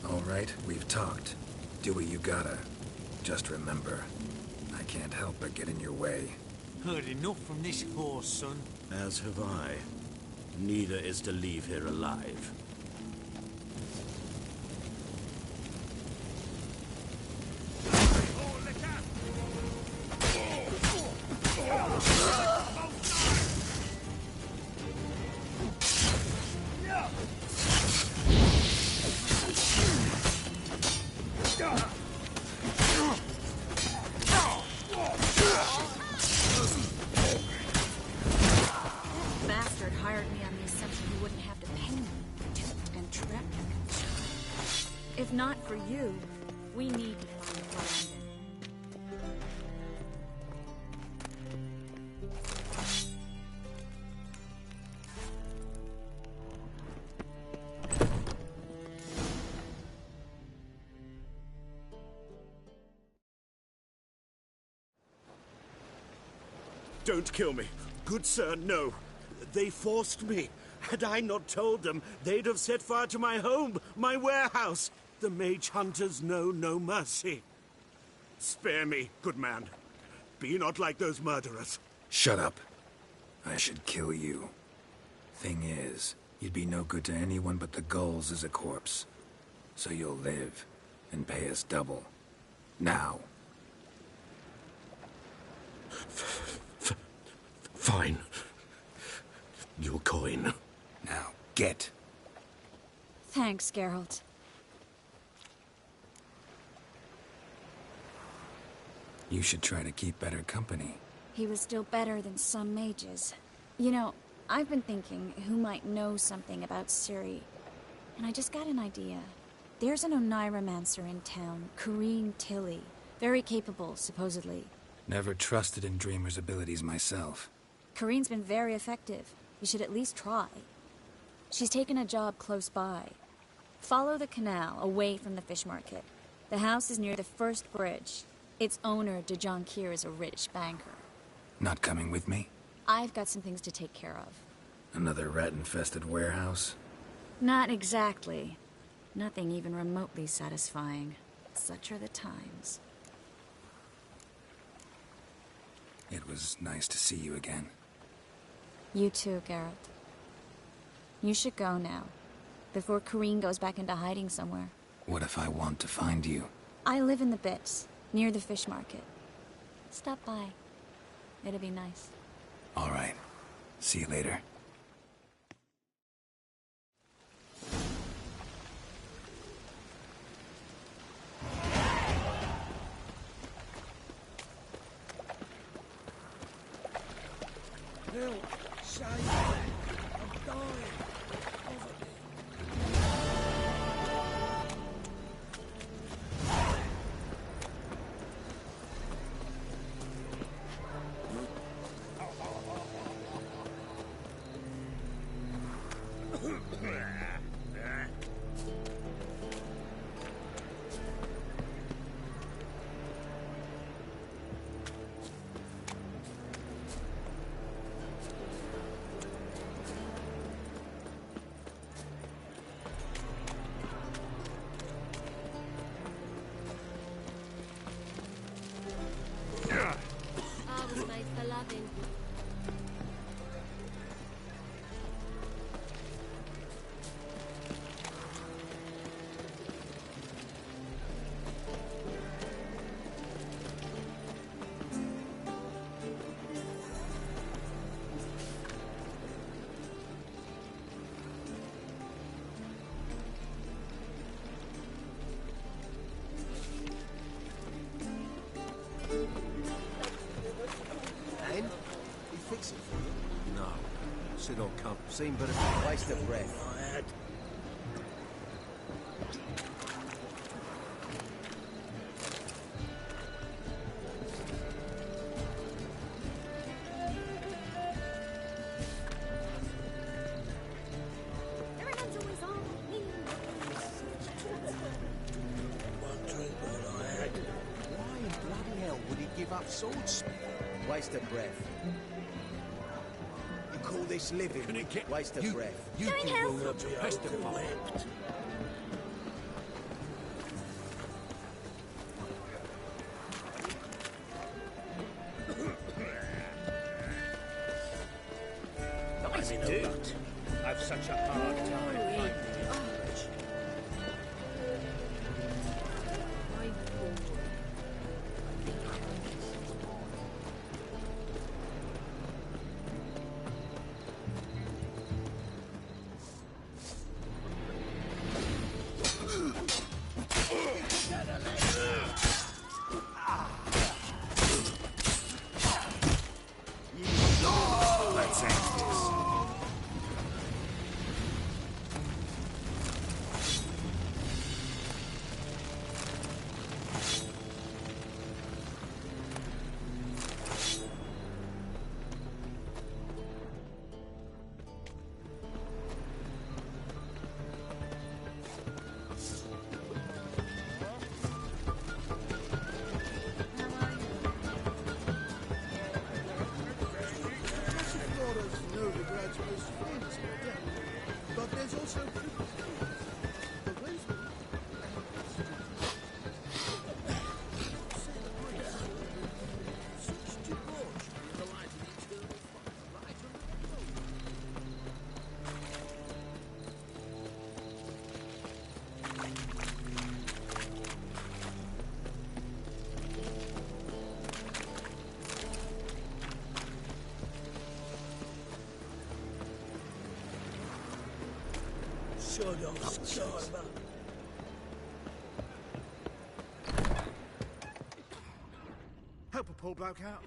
Speaker 2: All right, we've talked. Do what you gotta. Just remember, I can't help but get in your way.
Speaker 4: Heard enough from this horse, son.
Speaker 19: As have I. Neither is to leave here alive.
Speaker 15: Bastard hired me on the assumption he wouldn't have to pay me. And trap. If not for you, we need to find Brandon.
Speaker 19: Don't kill me. Good sir, no. They forced me. Had I not told them, they'd have set fire to my home, my warehouse. The mage hunters know no mercy. Spare me, good man. Be not like those murderers.
Speaker 2: Shut up. I should kill you. Thing is, you'd be no good to anyone but the gulls as a corpse. So you'll live, and pay us double. Now.
Speaker 19: Fine. Your coin.
Speaker 2: Now, get.
Speaker 15: Thanks, Geralt.
Speaker 2: You should try to keep better company.
Speaker 15: He was still better than some mages. You know, I've been thinking who might know something about Ciri. And I just got an idea. There's an Oneiromancer in town, Corrine Tilly. Very capable, supposedly.
Speaker 2: Never trusted in Dreamer's abilities myself.
Speaker 15: Corrine's been very effective. You should at least try. She's taken a job close by. Follow the canal, away from the fish market. The house is near the first bridge. Its owner, de Jonquier, is a rich banker.
Speaker 2: Not coming with me?
Speaker 15: I've got some things to take care of.
Speaker 2: Another rat-infested warehouse?
Speaker 15: Not exactly. Nothing even remotely satisfying. Such are the times.
Speaker 2: It was nice to see you again.
Speaker 15: You too, Geralt. You should go now, before Corrine goes back into hiding somewhere.
Speaker 2: What if I want to find you?
Speaker 15: I live in the Bits, near the fish market. Stop by. It'll be nice.
Speaker 2: All right. See you later.
Speaker 4: Bill, save me. I'm dying. Over me.
Speaker 3: I was made for loving.
Speaker 9: And? He fix it for you? No. Said I'll come. Seemed but a waste of breath. I had. Swordsmith? Waste of breath. You call this living? Waste of breath.
Speaker 7: You can rule up to testify.
Speaker 8: Nice dude. I've such a hard time finding it.
Speaker 2: Let's end this.
Speaker 6: Novigrad's most famous model, but there's also the Rosewood. Switch to Gorge with the light of the eternal fire right on the road.
Speaker 8: Help a poor bloke out.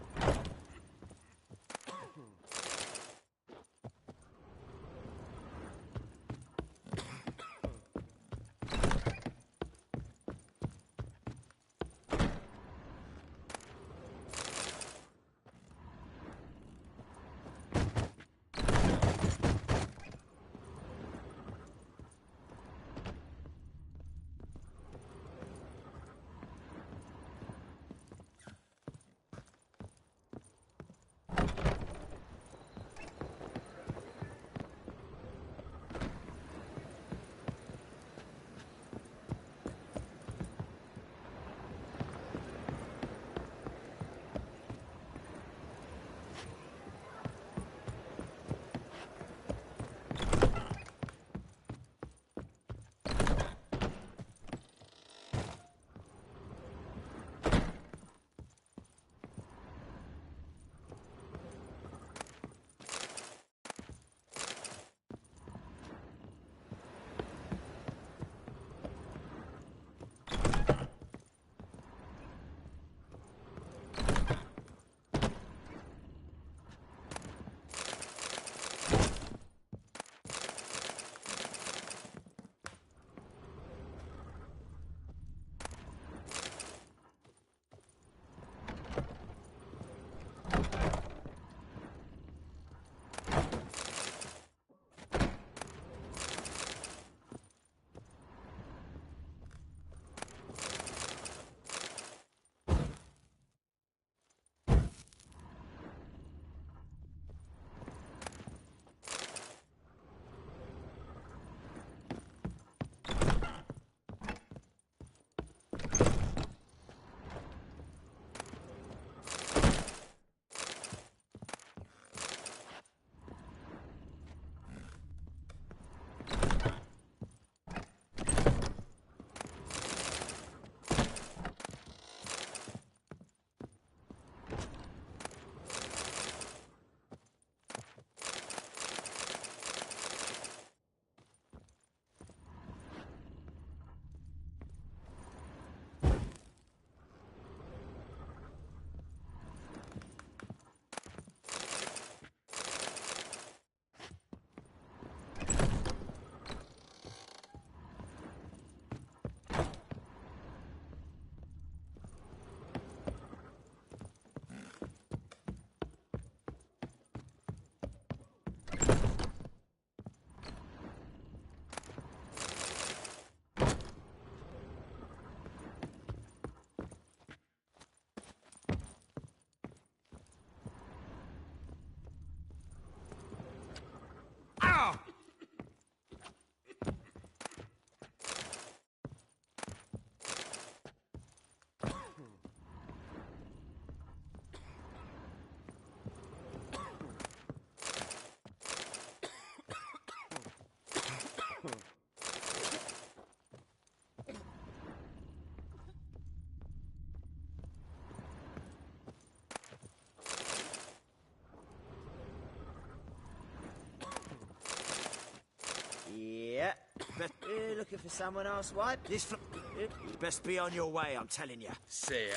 Speaker 12: You're looking for someone else, wipe?
Speaker 5: You'd best be on your way, I'm telling you.
Speaker 1: See ya.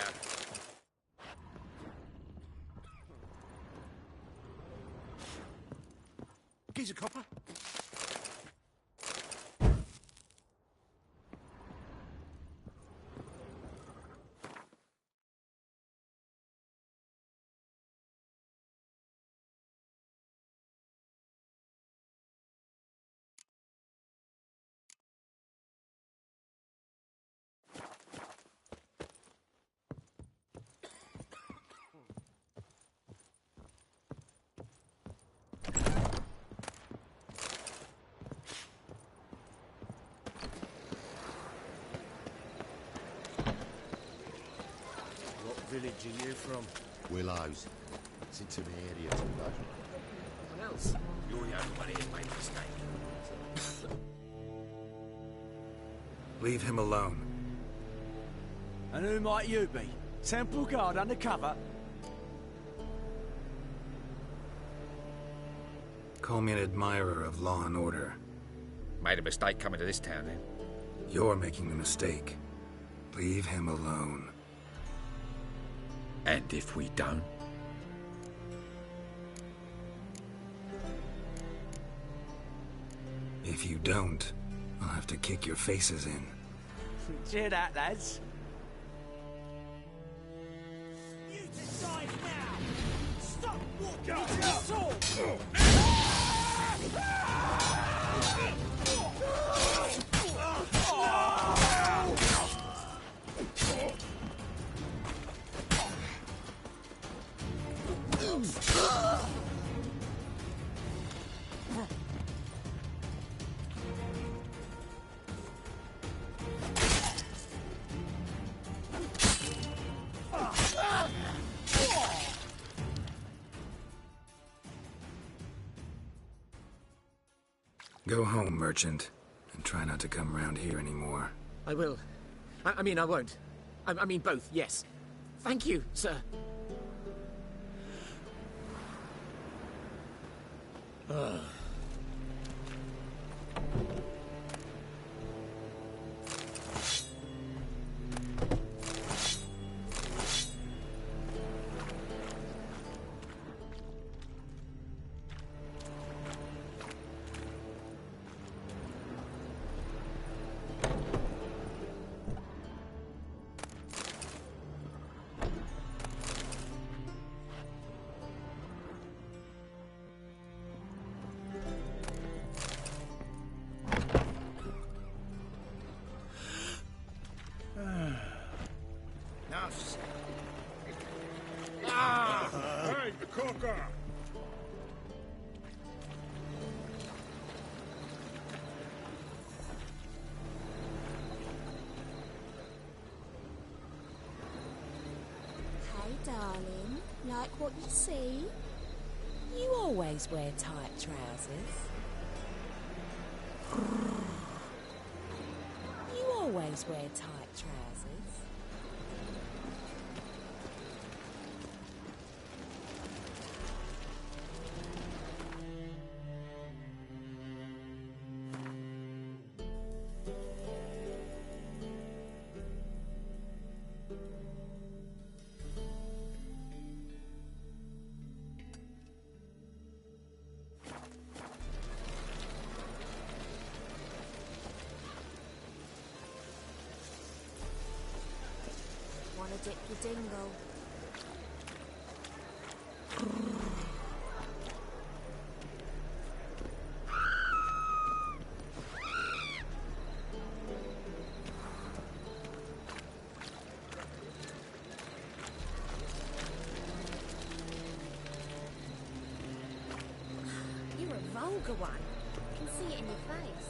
Speaker 19: Geezer copper.
Speaker 9: Village are you from?
Speaker 7: Willows. It's into the area too much.
Speaker 1: What else? You're the only one who's made a mistake.
Speaker 2: Leave him alone.
Speaker 5: And who might you be? Temple guard undercover?
Speaker 2: Call me an admirer of law and order.
Speaker 1: Made a mistake coming to this town, then.
Speaker 2: You're making the mistake. Leave him alone.
Speaker 1: And if we don't?
Speaker 2: If you don't, I'll have to kick your faces in.
Speaker 5: Cheer that, lads.
Speaker 12: You decide now! Stop walking into the sword!
Speaker 2: Go home, merchant, and try not to come round here anymore.
Speaker 20: I will. I mean, I won't. I mean, both, yes. Thank you, sir.
Speaker 19: Hey, the cocker!
Speaker 13: Hey, darling. Like what you see?
Speaker 21: You always wear tight trousers. You always wear tight trousers.
Speaker 13: Wanna dip your dingle?
Speaker 3: You're a vulgar one. I can see it in your face.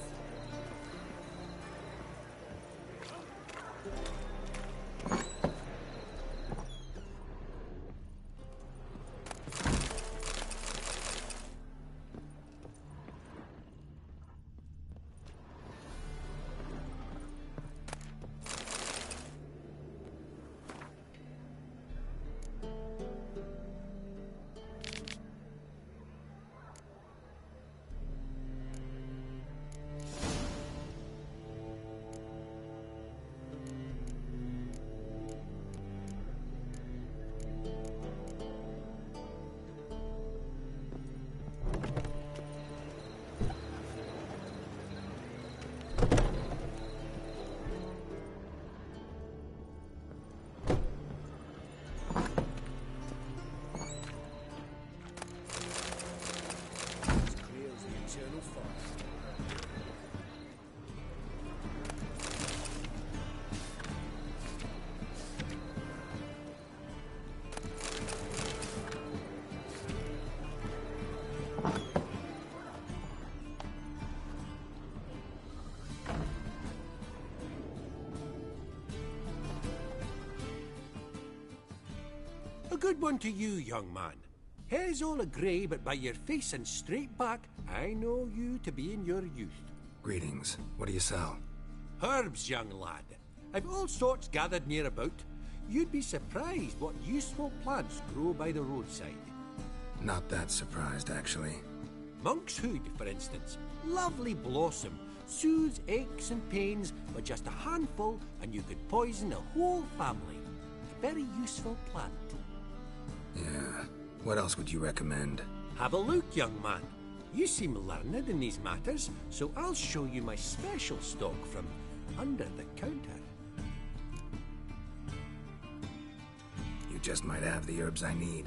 Speaker 9: A good one to you, young man. Hair's all a-grey, but by your face and straight back, I know you to be in your youth.
Speaker 2: Greetings. What do you sell?
Speaker 9: Herbs, young lad. I've all sorts gathered near about. You'd be surprised what useful plants grow by the roadside.
Speaker 2: Not that surprised, actually.
Speaker 9: Monk's hood, for instance. Lovely blossom. Soothes aches and pains, but just a handful and you could poison a whole family. A very useful plant.
Speaker 2: Yeah. What else would you recommend?
Speaker 9: Have a look, young man. You seem learned in these matters, so I'll show you my special stock from under the counter.
Speaker 2: You just might have the herbs I need.